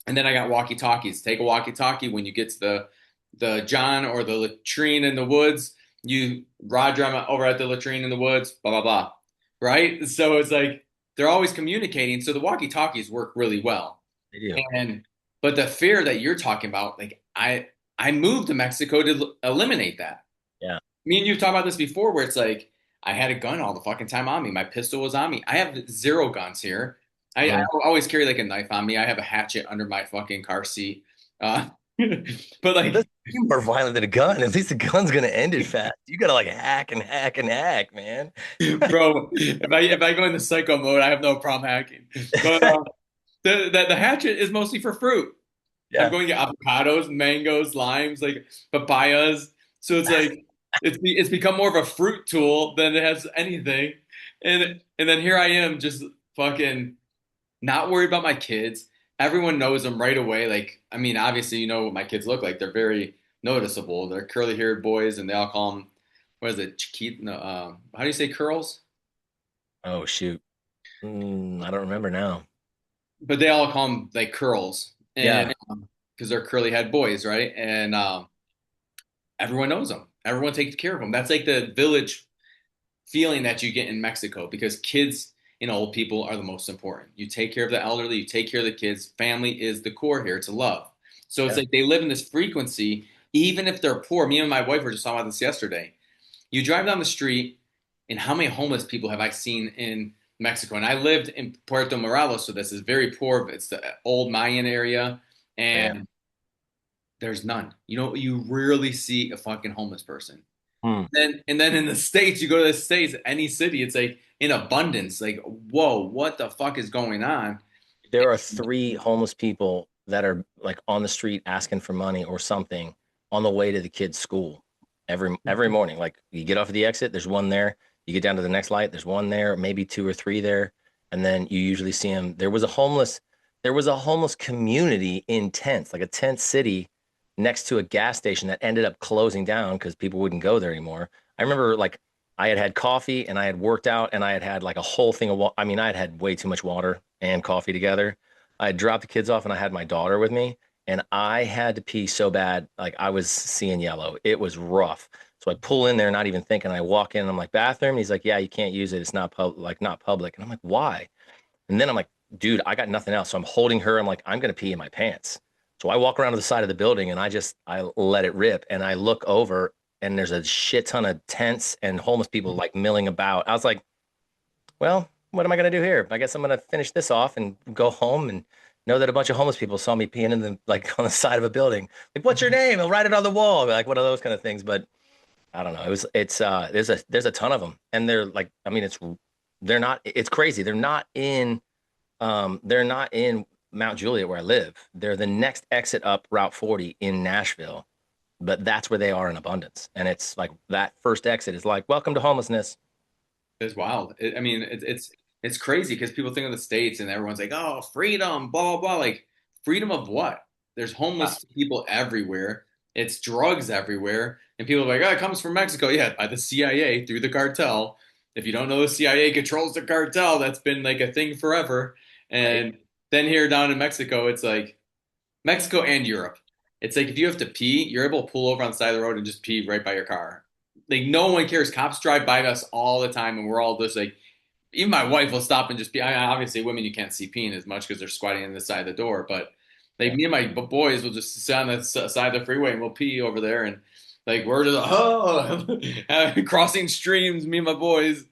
And then I got walkie talkies. Take a walkie talkie when you get to the John or the latrine in the woods. You Roger, I'm over at the latrine in the woods. Blah blah blah. Right? So it's like they're always communicating. So the walkie talkies work really well. They do. And but the fear that you're talking about, like I moved to Mexico to eliminate that. Yeah. Me and you've talked about this before, where it's like I had a gun all the fucking time on me. My pistol was on me. I have zero guns here. I Mhm. always carry like a knife on me. I have a hatchet under my fucking car seat. But like, That's you more violent than a gun. At least the gun's gonna end it fast. You gotta like hack and hack and hack, man. bro, if I go into psycho mode, I have no problem hacking. But the hatchet is mostly for fruit. I'm Yeah. going to get avocados, mangoes, limes, like papayas. So it's like it's become more of a fruit tool than it has anything. And then here I am just fucking not worried about my kids. Everyone knows them right away. Like, I mean, obviously you know what my kids look like. They're very noticeable. They're curly-haired boys, and they all call them, what is it, Chiquit? No, how do you say curls? Oh shoot. I don't remember now. But they all call them like curls, and Yeah. because they're curly head boys, right? And everyone knows them. Everyone takes care of them. That's like the village feeling that you get in Mexico because kids and old people are the most important. You take care of the elderly, you take care of the kids. Family is the core here to love. So it's Yeah. like they live in this frequency, even if they're poor. Me and my wife were just talking about this yesterday. You drive down the street, and how many homeless people have I seen in Mexico? And I lived in Puerto Morelos, so this is very poor. It's the old Mayan area, Yeah. and there's none. You rarely see a fucking homeless person. Hmm. And then in the States, you go to the States, any city, it's like in abundance. Like, whoa, what the fuck is going on? There are three homeless people that are like on the street asking for money or something on the way to the kids' school every morning. Like you get off of the exit, there's one there. You get down to the next light, there's one there, maybe two or three there, and then you usually see them. There was a homeless community in tents, like a tent city next to a gas station that ended up closing down because people wouldn't go there anymore. I remember like I had had coffee and I had worked out and I had had like a whole thing of water. I mean, I had had way too much water and coffee together. I had dropped the kids off and I had my daughter with me and I had to pee so bad, like I was seeing yellow. It was rough. So I pull in there, not even thinking. I walk in, and I'm like, bathroom. He's like, yeah, you can't use it. It's not not public. And I'm like, why? And then I'm like, dude, I got nothing else. So I'm holding her. I'm like, I'm gonna pee in my pants. So I walk around to the side of the building and I let it rip. And I look over and there's a shit ton of tents and homeless people like milling about. I was like, well, what am I gonna do here? I guess I'm gonna finish this off and go home and know that a bunch of homeless people saw me peeing in the like on the side of a building. Like, what's your name? I'll write it on the wall, like one of those kind of things. But I don't know. It's there's a ton of them, and they're like, I mean, they're not. It's crazy. They're not in Mount Juliet where I live. They're the next exit up Route 40 in Nashville, but that's where they are in abundance. And it's like that first exit is like, welcome to homelessness. It's wild. I mean, it's crazy because people think of the States and everyone's like, oh, freedom, blah, blah, blah. Like, freedom of what? There's Ah, homeless people everywhere. It's drugs everywhere. And people are like, oh, it comes from Mexico. Yeah, by the CIA through the cartel. If you don't know, the CIA controls the cartel. That's been like a thing forever. right. And then here down in Mexico, it's like Mexico and Europe. It's like if you have to pee, you're able to pull over on the side of the road and just pee right by your car. Like no one cares. Cops drive by us all the time, and we're all just like, even my wife will stop and just pee. Obviously, women you can't see peeing as much because they're squatting on the side of the door. But like Yeah. me and my boys will just sit on the side of the freeway and we'll pee over there, and like we're just oh, crossing streams. Me and my boys,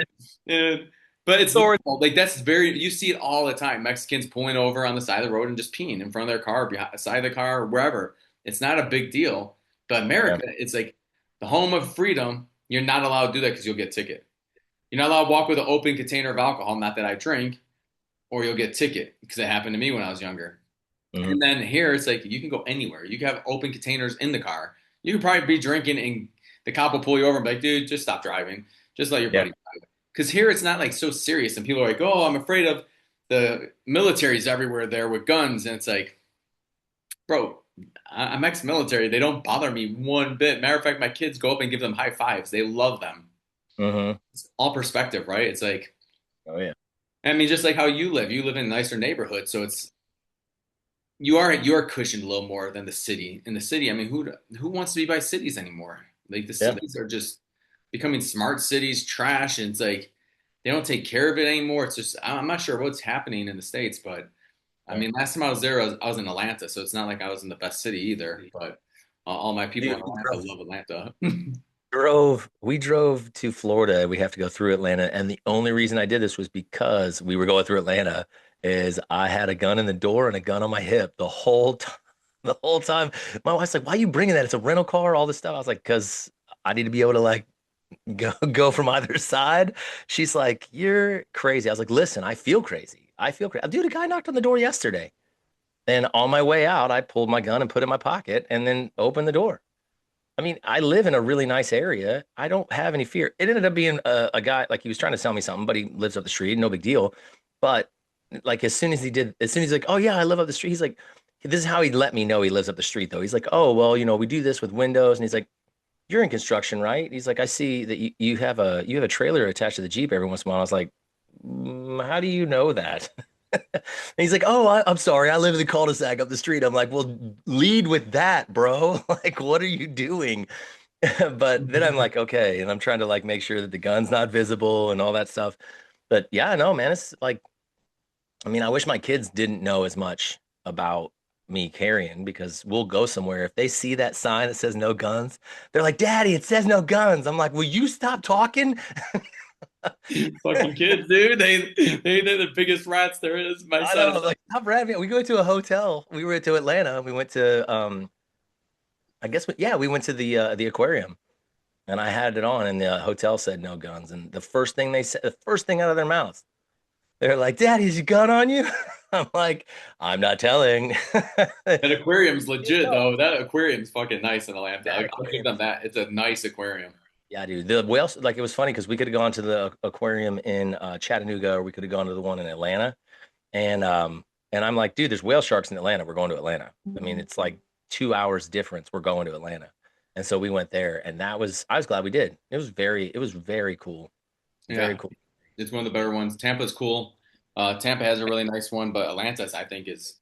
and but it's Or normal. Like that's very you see it all the time. Mexicans pulling over on the side of the road and just peeing in front of their car, behind, side of the car, or wherever. It's not a big deal. But yeah. America, it's like the home of freedom. You're not allowed to do that because you'll get ticket. You're not allowed to walk with an open container of alcohol. Not that I drink, or you'll get ticket because it happened to me when I was younger. Mhm. And then here it's like you can go anywhere. You can have open containers in the car. You could probably be drinking and the cop will pull you over and be like, dude, just stop driving. Just let your Yeah. buddy drive. Because here it's not like so serious. And people are like, oh, I'm afraid of the military's everywhere there with guns. And it's like, bro, I'm ex-military. They don't bother me one bit. Matter of fact, my kids go up and give them high fives. They love them. Hmm. It's all perspective, right? It's like, Oh yeah. I mean, just like how you live. You live in a nicer neighborhood, so it's you are cushioned a little more than the city. In the city, I mean, who wants to be by cities anymore? Like the Yeah. cities are just becoming smart cities, trash, and it's like they don't take care of it anymore. It's just I'm not sure what's happening in the States, but I Yeah. mean, last time I was there, I was in Atlanta, so it's not like I was in the best city either. But all my people in Dude, Atlanta love Atlanta. we drove to Florida. We have to go through Atlanta. And the only reason I did this was because we were going through Atlanta is I had a gun in the door and a gun on my hip the whole time. The whole time. My wife's like, why are you bringing that? It's a rental car, all this stuff. I was like, because I need to be able to like go from either side. She's like, you're crazy. I was like, listen, I feel crazy. I feel crazy. Dude, a guy knocked on the door yesterday. And on my way out, I pulled my gun and put it in my pocket and then opened the door. I mean, I live in a really nice area. I don't have any fear. It ended up being a guy, like he was trying to sell me something, but he lives up the street, no big deal. But like as soon as he's like, oh yeah, I live up the street. He's like, this is how he let me know he lives up the street though. He's like, oh well, we do this with windows, and he's like, you're in construction, right? He's like, I see that you have a trailer attached to the Jeep every once in a while. I was like, how do you know that? And he's like, oh, I'm sorry, I live in the cul-de-sac up the street. I'm like, well, lead with that, bro. Like, what are you doing? But then I'm like, okay, and I'm trying to like make sure that the gun's not visible and all that stuff. But yeah, no, man, it's like, I mean, I wish my kids didn't know as much about me carrying because we'll go somewhere. If they see that sign that says no guns, they're like, Daddy, it says no guns. I'm like, will you stop talking? Fucking kids, dude. They're the biggest rats there is. My I son know, like, stop ratting me. We go to a hotel. We were to Atlanta. We went to I guess yeah, we went to the aquarium. And I had it on, and the hotel said no guns. And the first thing they said, the first thing out of their mouths, they're like, "Daddy, is your gun on you?" I'm like, "I'm not telling." that aquarium's legit No, though. That aquarium's fucking nice in Atlanta. that I'll give aquarium them is, that. It's a nice aquarium. yeah, dude. The whales, like, it was funny because we could have gone to the aquarium in Chattanooga, or we could have gone to the one in Atlanta. And I'm like, dude, there's whale sharks in Atlanta. We're going to Atlanta. I mean, it's like 2 hours difference. We're going to Atlanta. And so we went there, and I was glad we did. It was very cool. Very Yeah, cool. it's one of the better ones. Tampa's cool. Tampa has a really nice one, but Atlanta's I think is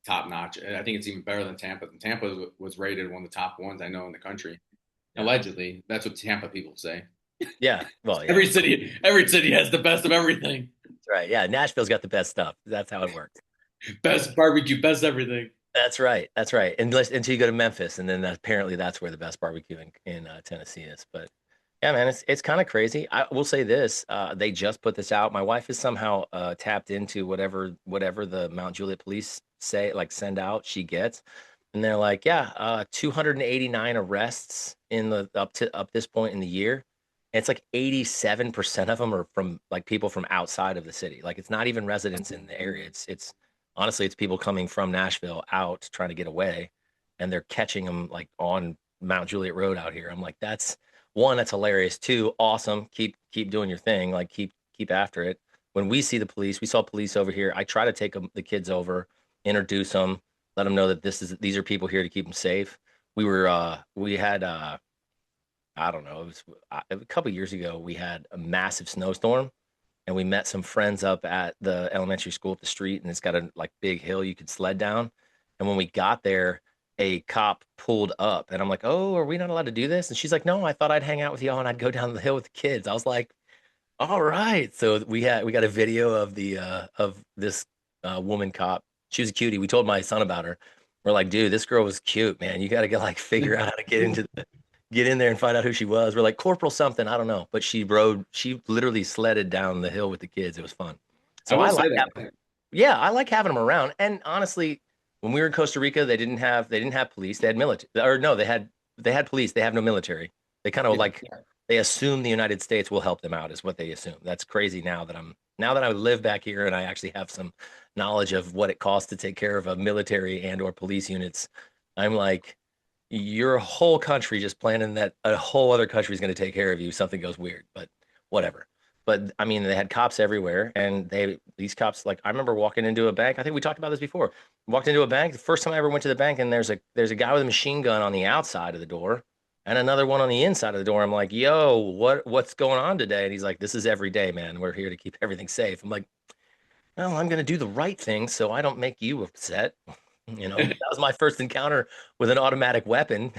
top notch. I think it's even better than Tampa. And Tampa was rated one of the top ones I know in the country. Yeah. Allegedly, that's what Tampa people say. Yeah. Well, yeah, of course. Every city has the best of everything. That's right. Yeah. Nashville's got the best stuff. That's how it works. Best barbecue, best everything. That's right. That's right. Until you go to Memphis, and then apparently that's where the best barbecue in Tennessee is. But yeah, man, it's kind of crazy. I will say this: they just put this out. My wife is somehow tapped into whatever the Mount Juliet police say, like send out, she gets, and they're like, yeah, 289 arrests in the up this point in the year. And it's like 87% of them are from like people from outside of the city. Like it's not even residents in the area. It's honestly, it's people coming from Nashville out trying to get away, and they're catching them like on Mount Juliet Road out here. I'm like, that's one, that's hilarious. Two, awesome. Keep doing your thing. Like keep after it. When we see the police, we saw police over here. I try to take the kids over, introduce them, let them know that these are people here to keep them safe. We had I don't know, it was a couple years ago. We had a massive snowstorm, and we met some friends up at the elementary school up the street, and it's got a like big hill you could sled down. And when we got there, a cop pulled up, and I'm like, "Oh, are we not allowed to do this?" And she's like, "No, I thought I'd hang out with y'all and I'd go down the hill with the kids." I was like, "All right." So we got a video of the of this woman cop. She was a cutie. We told my son about her. We're like, "Dude, this girl was cute, man. You got to get like figure out how to get in there and find out who she was." We're like Corporal something, I don't know, but she literally sledded down the hill with the kids. It was fun. I So will I say like that. yeah, I like having them around. And honestly, when we were in Costa Rica, they didn't have police. They had military, or no, they had police. They have no military. They kind of Yeah. like they assume the United States will help them out is what they assume. That's crazy now that I live back here and I actually have some knowledge of what it costs to take care of a military and or police units. I'm like, your whole country just planning that a whole other country is going to take care of you. Something goes weird, but whatever. But I mean, they had cops everywhere, and these cops like I remember walking into a bank. I think we talked about this before. Walked into a bank. The first time I ever went to the bank, and there's a guy with a machine gun on the outside of the door, and another one on the inside of the door. I'm like, "Yo, what's going on today?" And he's like, "This is every day, man. We're here to keep everything safe." I'm like, "Well, I'm going to do the right thing so I don't make you upset." You know, that was my first encounter with an automatic weapon.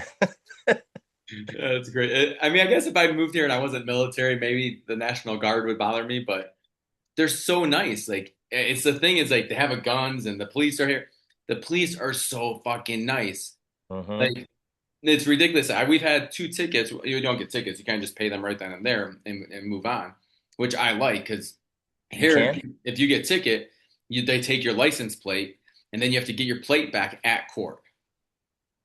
That's great. I mean, I guess if I moved here and I wasn't military, maybe the National Guard would bother me, but they're so nice. Like, it's the thing is like they have a guns and the police are here. The police are so fucking nice. Hmm. Like, it's ridiculous. We've had two tickets. You don't get tickets. You kind of just pay them right then and there and move on, which I like because You here, can? if you get ticket, they take your license plate and then you have to get your plate back at court.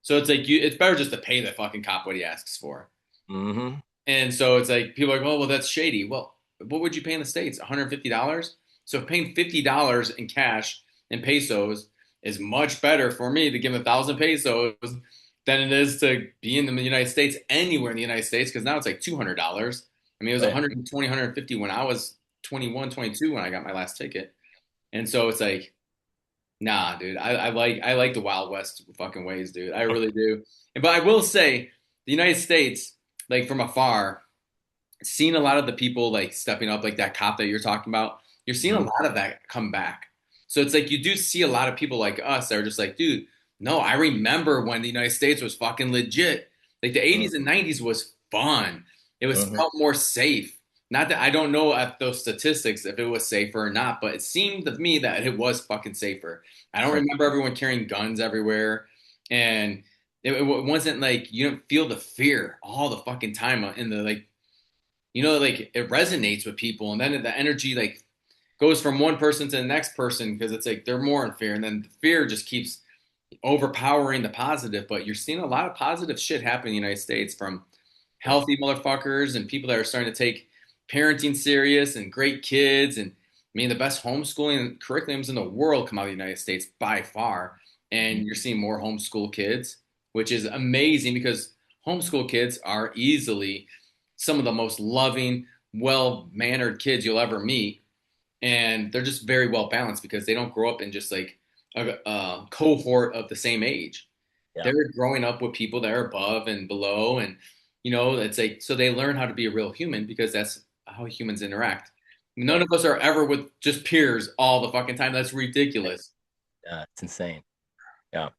So it's like it's better just to pay the fucking cop what he asks for. Hmm. And so it's like people are like, oh well, that's shady. Well, what would you pay in the States? $150? So paying $50 in cash in pesos is much better for me to give him 1,000 pesos than it is to be in the United States, anywhere in the United States, because now it's like $200. I mean, it was Right. 120, 150 when I was 21, 22 when I got my last ticket. And so it's like, nah, dude, I like the Wild West fucking ways, dude. I really do. But I will say, the United States, like from afar, seeing a lot of the people like stepping up, like that cop that you're talking about, you're seeing a Mhm. lot of that come back. So it's like you do see a lot of people like us that are just like, dude, no, I remember when the United States was fucking legit. Like the 80s and 90s was fun. It was Mhm. felt more safe. Not that I don't know at those statistics if it was safer or not, but it seemed to me that it was fucking safer. I don't Right. remember everyone carrying guns everywhere, and it wasn't like you didn't feel the fear all the fucking time in the like like it resonates with people, and then the energy like goes from one person to the next person because it's like they're more in fear, and then the fear just keeps overpowering the positive. But you're seeing a lot of positive shit happen in the United States from Yeah. healthy motherfuckers and people that are starting to take parenting serious and great kids. And I mean, the best homeschooling curriculums in the world come out of the United States by far. Mhm. And you're seeing more homeschool kids, which is amazing because homeschool kids are easily some of the most loving, well mannered kids you'll ever meet. And they're just very well balanced because they don't grow up in just like a cohort of the same age. Yeah. They're growing up with people that are above and below, and it's like so they learn how to be a real human because that's how humans interact. None Right. of us are ever with just peers all the fucking time. That's Right. ridiculous. Yeah. It's insane. Yeah.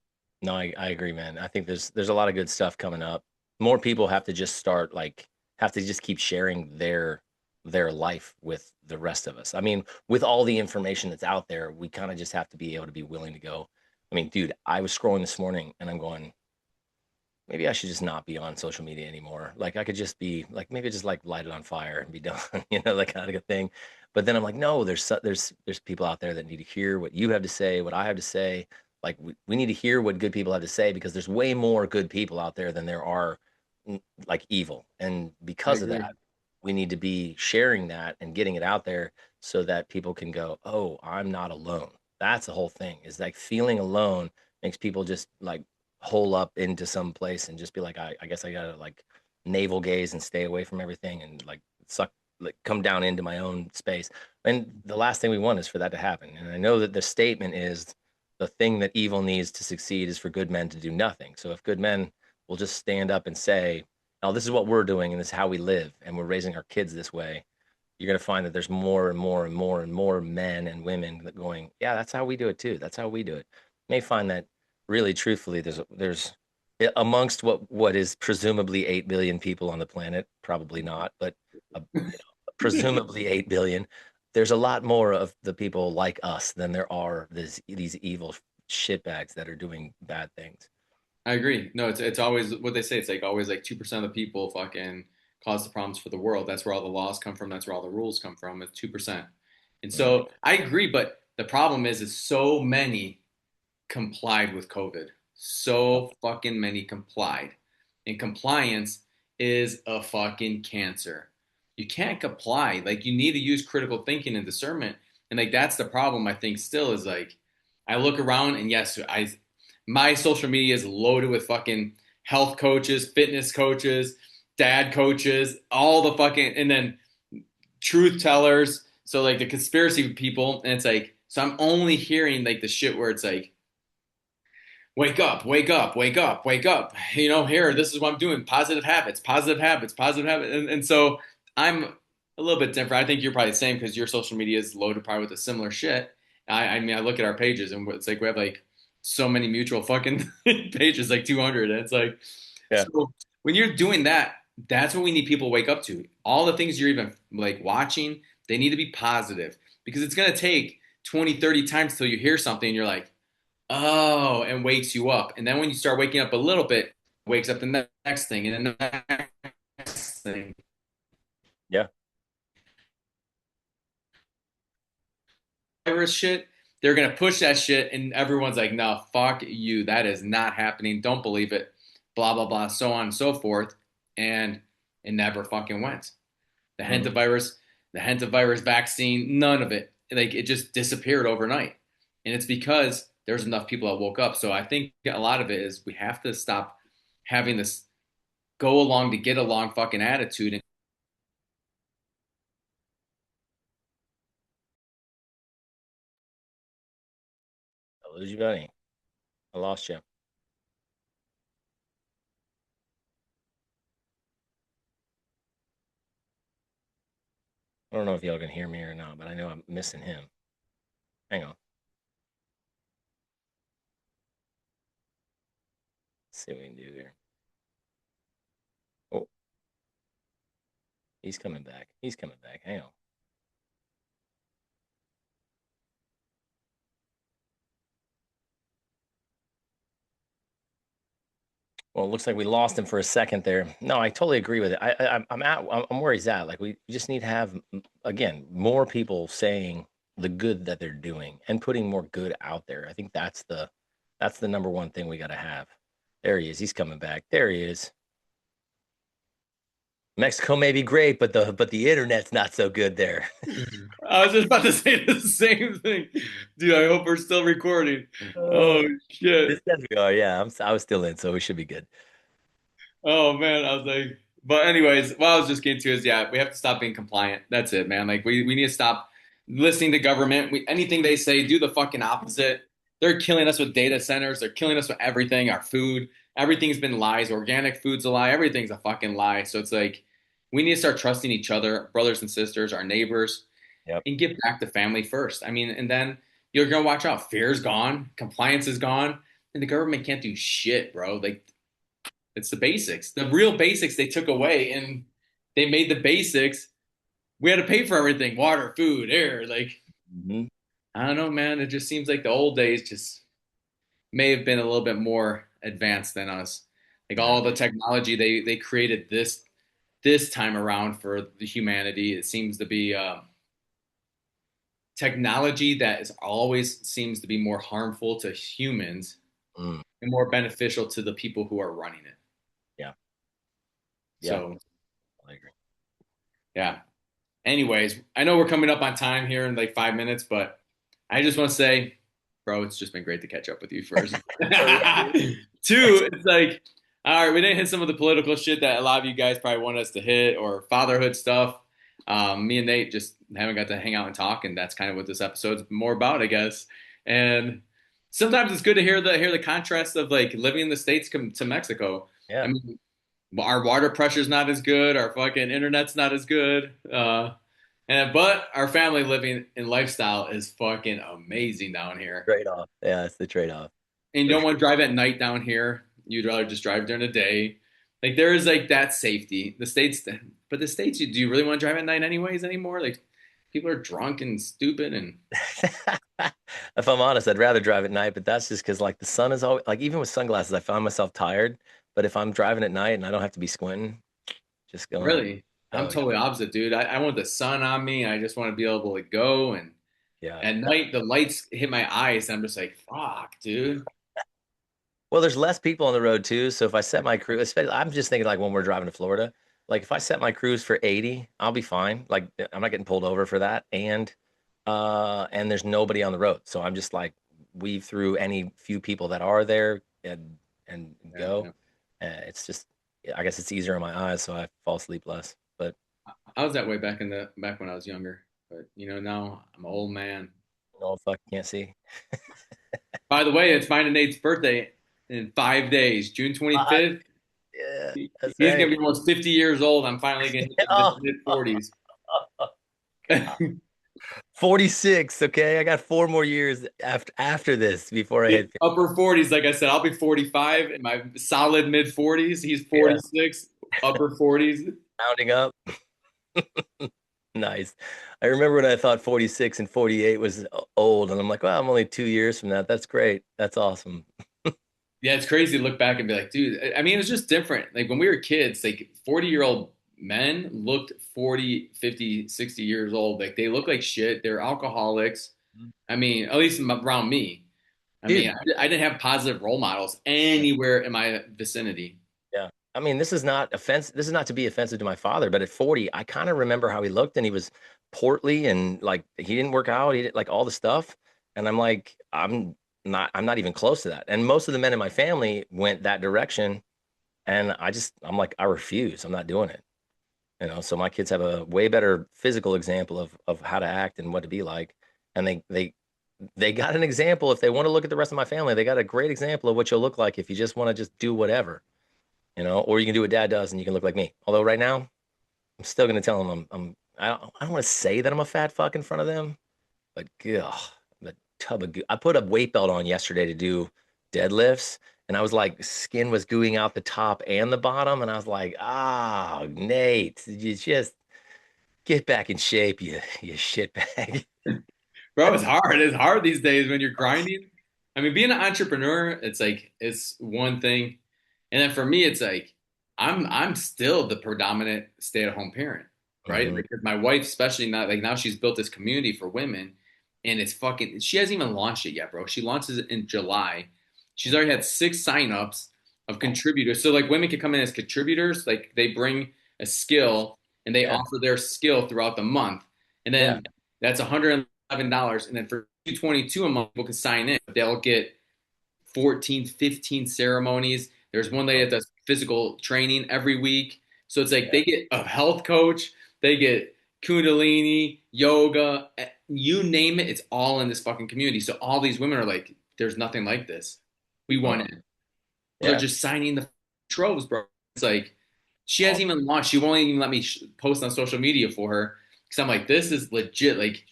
No, I agree, man. I think there's a lot of good stuff coming up. more people have to just start like have to just keep sharing their life with the rest of us. I mean, with all the information that's out there, we kind of just have to be able to be willing to go. I mean, dude, I was scrolling this morning and I'm going, maybe I should just not be on social media anymore. Like I could just be like maybe just like light it on fire and be done, that kind of a thing. But then I'm like, no, there's people out there that need to hear what you have to say, what I have to say. Like we need to hear what good people have to say because there's way more good people out there than there are like evil. And I because of agree. that, we need to be sharing that and getting it out there so that people can go, oh, I'm not alone. That's the whole thing is like feeling alone makes people just like hole up into some place and just be like, I guess I gotta like navel gaze and stay away from everything and like suck, like come down into my own space. And the last thing we want is for that to happen. And I know that the statement is the thing that evil needs to succeed is for good men to do nothing. So if good men will just stand up and say, "Oh, this is what we're doing, and this is how we live, and we're raising our kids this way," you're going to find that there's more and more and more and more men and women that going, "Yeah, that's how we do it too. That's how we do it." You may find that really, truthfully, there's amongst what is presumably 8 billion people on the planet, probably not, but presumably 8 billion. There's a lot more of the people like us than there are these evil shitbags that are doing bad things. I agree. No, it's always what they say. It's like always like 2% of the people fucking cause the problems for the world. That's where all the laws come from. That's where all the rules come from. It's 2%. And Right. so I agree, but the problem is so many complied with COVID. So fucking many complied. And compliance is a fucking cancer. You can't comply. Like you need to use critical thinking and discernment. And like that's the problem I think still is like I look around and yes, I my social media is loaded with fucking health coaches, fitness coaches, dad coaches, all the fucking and then truth tellers. So like the conspiracy people, and it's like so I'm only hearing like the shit where it's like wake up, wake up, wake up, wake up. Here, this is what I'm doing. Positive habits, positive habits, positive habits. And so I'm a little bit different. I think you're probably the same because your social media is loaded probably with a similar shit. I mean, I look at our pages and it's like we have like so many mutual fucking pages, like 200. And it's like, Yeah. so when you're doing that, that's what we need people to wake up to. All the things you're even like watching, they need to be positive because it's going to take 20, 30 times till you hear something and you're like, oh, and wakes you up. And then when you start waking up a little bit, wakes up the next thing and the next thing. Yeah. Virus shit, they're gonna push that shit, and everyone's like, "No, fuck you. That is not happening. Don't believe it." Blah blah blah, so on and so forth, and it never fucking went. The Hmm. hantavirus, the hantavirus vaccine, none of it. Like it just disappeared overnight, and it's because there's enough people that woke up. So I think a lot of it is we have to stop having this go along to get along fucking attitude. And I lose you, buddy. I lost you. I don't know if y'all can hear me or not, but I know I'm missing him. Hang on. Let's see what we can do here. Oh, he's coming back. He's coming back. Hang on. Well, it looks like we lost him for a second there. No, I totally agree with it. I'm where he's at. Like we just need to have again more people saying the good that they're doing and putting more good out there. I think that's the number one thing we got to have. There he is. He's coming back. There he is. Mexico may be great, but the internet's not so good there. I was just about to say the same thing, dude. I hope we're still recording. Uh, Oh shit. it says we are. Yeah, I was still in, so we should be good. Oh man, I was like, but anyways, what I was just getting to is yeah, we have to stop being compliant. That's it, man. Like we need to stop listening to government. Anything they say, do the fucking opposite. They're killing us with data centers. They're killing us with everything. Our food, everything's been lies. Organic food's a lie. Everything's a fucking lie. So it's like we need to start trusting each other, brothers and sisters, our neighbors, Yep. and get back to family first. I mean, and then you're gonna watch out. Fear's gone, compliance is gone, and the government can't do shit, bro. Like It's the basics. The real basics they took away and they made the basics. We had to pay for everything, water, food, air. Like, Mhm. I don't know, man. It just seems like the old days just may have been a little bit more advanced than us. Like Yeah. all the technology they created this time around for the humanity, it seems to be technology that is always seems to be more harmful to humans Mm. and more beneficial to the people who are running it. Yeah. Yeah. So I agree. yeah. Anyways, I know we're coming up on time here in like 5 minutes, but I just want to say, bro, it's just been great to catch up with you first. Oh yeah, dude. Two, it's like, all right, we didn't hit some of the political shit that a lot of you guys probably want us to hit or fatherhood stuff. Me and Nate just haven't got to hang out and talk, and that's kind of what this episode's more about, I guess. And sometimes it's good to hear the contrast of like living in the States to Mexico. I Yeah. mean, our water pressure's not as good, our fucking internet's not as good. But our family living and lifestyle is fucking amazing down here. Trade off. Yeah, it's the trade off And you for don't sure. want to drive at night down here. You'd rather just drive during the day. Like there is like that safety. The states, but the states, do you really want to drive at night anyways anymore? Like people are drunk and stupid and If I'm honest, I'd rather drive at night, but that's just because like the sun is always like even with sunglasses, I find myself tired. But if I'm driving at night and I don't have to be squinting, just going. really, I'm Oh yeah, totally opposite, dude. I want the sun on me. I just want to be able to go. And yeah. at night, the lights hit my eyes. And I'm just like, fuck, dude. Well, there's less people on the road too. So if I set my crew, especially, I'm just thinking like when we're driving to Florida, like if I set my cruise for 80, I'll be fine. Like I'm not getting pulled over for that. And there's nobody on the road. So I'm just like weave through any few people that are there and Yeah, go. yeah. It's just I guess it's easier on my eyes, so I fall asleep less. But I was that way back when I was younger, but now I'm an old man. no fuck can't see. By the way, it's mine and Nate's birthday in 5 days, June Uh, 25th. yeah, that's He's gonna right. be almost 50 years old. I'm finally gonna hit the Oh, mid 40s. 46. Okay, I got 4 more years after this before I hit 50. Upper 40s, like I said, I'll be 45 in my solid mid 40s. He's Yeah, 46, upper 40s. rounding up. Nice. I remember when I thought 46 and 48 was old, and I'm like, well, I'm only 2 years from that. That's great. That's awesome. Yeah, it's crazy to look back and be like, dude, I mean, it was just different. Like when we were kids, like 40-year-old men looked 40, 50, 60 years old. Like they look like shit. They're alcoholics. I mean, at least around me. I mean, Dude, I didn't have positive role models anywhere in my vicinity. yeah. I mean, this is not offense. This is not to be offensive to my father, but at 40, I kind of remember how he looked and he was portly and like he didn't work out. He did like all the stuff. And I'm like, I'm not even close to that. And most of the men in my family went that direction. And I'm like, I refuse. I'm not doing it. So my kids have a way better physical example of how to act and what to be like. And they got an example. If they want to look at the rest of my family, they got a great example of what you'll look like if you just want to just do whatever, or you can do what dad does and you can look like me. Although right now, I'm still gonna tell them I don't want to say that I'm a fat fuck in front of them, but ugh, the tub of goo. I put a weight belt on yesterday to do deadlifts, and I was like, skin was gooing out the top and the bottom, and I was like, ah, Nate, you just get back in shape, you shit bag. Bro, it's hard. It's hard these days when you're grinding. I mean, being an entrepreneur, it's like it's one thing. And then for me, it's like I'm still the predominant stay-at-home parent, right? Mhm. Because my wife, especially not like now she's built this community for women and it's fucking she hasn't even launched it yet, bro. She launches it in July. She's already had 6 signups of contributors. So like women can come in as contributors, like they bring a skill and they Yeah, offer their skill throughout the month. And yeah, then that's $111. And then for 222 a month, people can sign in. They'll get 14, 15 ceremonies. There's one lady that does physical training every week. So it's like yeah. they get a health coach, they get Kundalini, yoga, you name it, it's all in this fucking community. So all these women are like, there's nothing like this. We want Uh, it. They're yeah. just signing the troves, bro. It's like she hasn't Awesome. even launched. She won't even let me post on social media for her because I'm like, this is legit. Like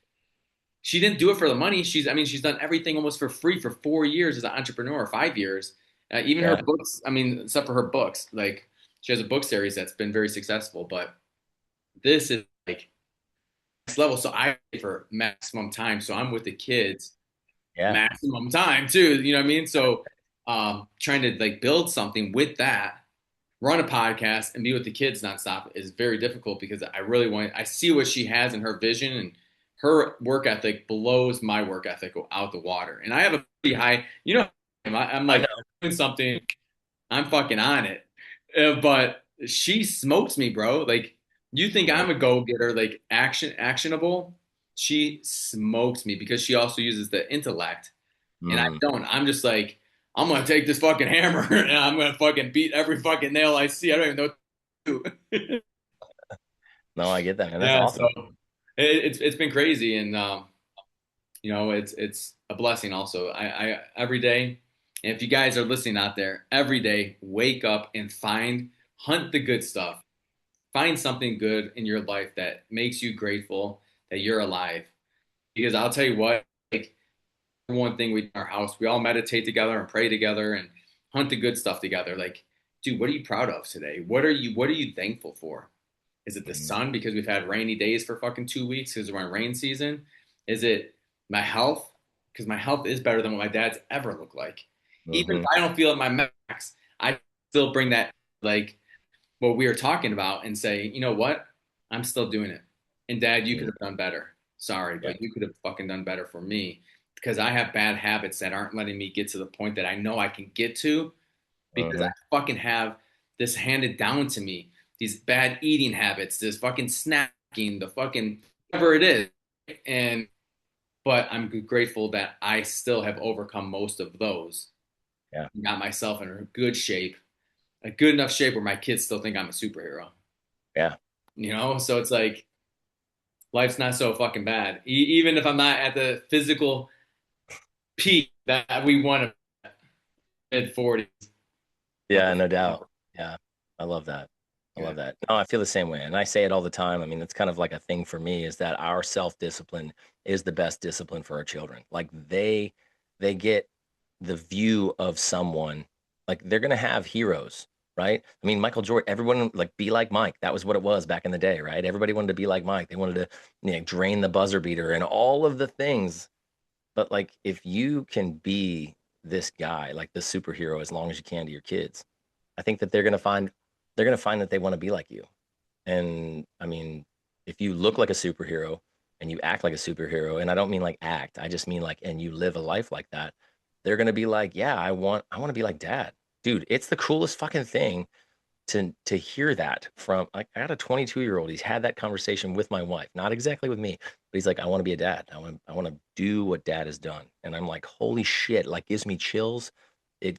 she didn't do it for the money. I mean, she's done everything almost for free for 4 years as an entrepreneur, 5 years, Even her Yeah. books, I mean, except for her books, like she has a book series that's been very successful, but this is like next level. So I pay for maximum time. So I'm with the kids Yeah. maximum time too. You know what I mean? So trying to like build something with that, run a podcast and be with the kids nonstop is very difficult because I see what she has in her vision and her work ethic blows my work ethic out the water. And I have a pretty high, I'm I like know. doing something, I'm fucking on it. But she smokes me, bro. Like you think Yeah. I'm a go getter, like actionable. She smokes me because she also uses the intellect, and I Mm. don't. I'm just like, I'm gonna take this fucking hammer and I'm gonna fucking beat every fucking nail I see. I don't even know what to do. No, I get that, man. That's Yeah, so awesome. it's been crazy, and it's a blessing also. I every day, and if you guys are listening out there, every day wake up and hunt the good stuff. Find something good in your life that makes you grateful that you're alive. Because I'll tell you what, like one thing we do in our house, we all meditate together and pray together and hunt the good stuff together. Like, dude, what are you proud of today? What are you thankful for? Is it the Mm-hmm. sun because we've had rainy days for fucking 2 weeks because we're in rain season? Is it my health? Because my health is better than what my dad's ever looked like. Even if Mm-hmm. I don't feel at my max, I still bring that like what we were talking about and say, you know what? I'm still doing it. And dad, you could have done better. Sorry, Yeah. but you could have fucking done better for me because I have bad habits that aren't letting me get to the point that I know I can get to because I Mm-hmm. fucking have this handed down to me. These bad eating habits, this fucking snacking, the fucking whatever it is. And but I'm grateful that I still have overcome most of those. Yeah. Got myself in a good shape, a good enough shape where my kids still think I'm a superhero. Yeah. So it's like life's not so fucking bad. Even if I'm not at the physical peak that we want to mid 40s. Yeah, no doubt. Yeah. I love that. I Yeah. love that. No, I feel the same way. And I say it all the time. I mean, it's kind of like a thing for me is that our self-discipline is the best discipline for our children. Like they get the view of someone, like they're gonna have heroes, right? I mean, Michael Jordan, everyone like be like Mike. That was what it was back in the day, right? Everybody wanted to be like Mike. They wanted to, drain the buzzer beater and all of the things. But like if you can be this guy, like the superhero, as long as you can to your kids, I think that they're gonna find that they want to be like you. And I mean, if you look like a superhero and you act like a superhero, and I don't mean like act, I just mean like and you live a life like that, they're gonna be like, yeah, I want to be like dad. Dude, it's the coolest fucking thing to hear that from like I got a 22-year-old. He's had that conversation with my wife, not exactly with me, but he's like, I want to be a dad. I want to do what dad has done. And I'm like, holy shit, like gives me chills. It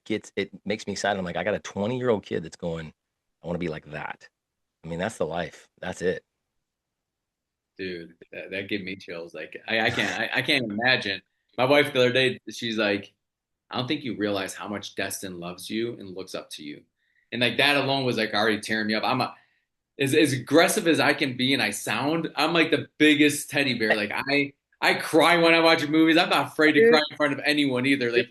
makes me excited. I'm like, I got a 20-year-old kid that's going, I want to be like that. I mean, that's the life. That's it. Dude, that gave me chills. Like I can't imagine. My wife the other day, she's like, I don't think you realize how much Destin loves you and looks up to you. And like that alone was like already tearing me up. As aggressive as I can be and I sound, I'm like the biggest teddy bear. Like I cry when I watch movies. I'm not afraid to cry Dude. in front of anyone either. Like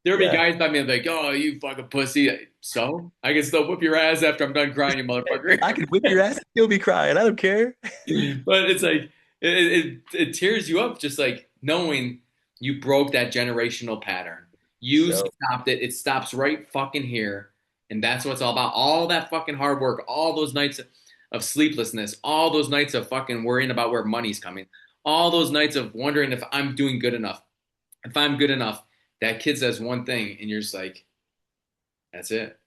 there'll be Yeah. guys by me like, oh, you fucking pussy. So I can still whip your ass after I'm done crying, you motherfucker. I could whip your ass and still be crying. I don't care. But it's like it tears you up just like knowing you broke that generational pattern. You So stopped it. It stops right fucking here. And that's what it's all about. All that fucking hard work, all those nights of sleeplessness, all those nights of fucking worrying about where money's coming, all those nights of wondering if I'm doing good enough. If I'm good enough, that kid says one thing and you're just like, that's it.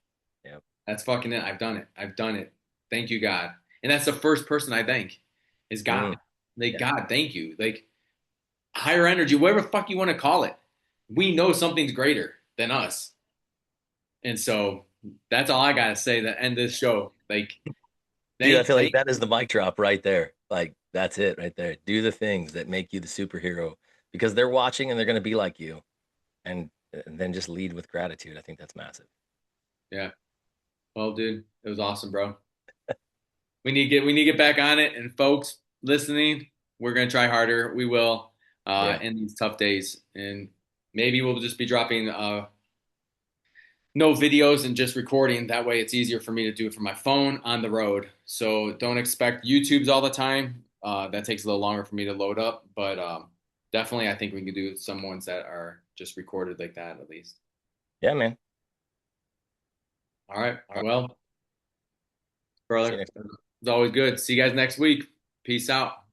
yeah. That's fucking it. I've done it. I've done it. Thank you, God. And that's the first person I thank is God. Mm, Like, yeah. God, thank you. Like, higher energy, whatever the fuck you want to call it. We know something's greater than us. And so that's all I got to say to end this show. Like, Dude, I thank, feel like thank, that is the mic drop right there. Like that's it right there. Do the things that make you the superhero because they're watching and they're going to be like you. And then just lead with gratitude. I think that's massive. yeah. Well, dude, it was awesome, bro. We need to get back on it. And folks listening, we're going to try harder. We will Yeah. in these tough days. And maybe we'll just be dropping no videos and just recording. That way it's easier for me to do it from my phone on the road. So don't expect YouTubes all the time. That takes a little longer for me to load up, but definitely I think we can do some ones that are just recorded like that at least. Yeah, man. All right. All right. Well, See you brother, next it's always good. See you guys next week. Peace out.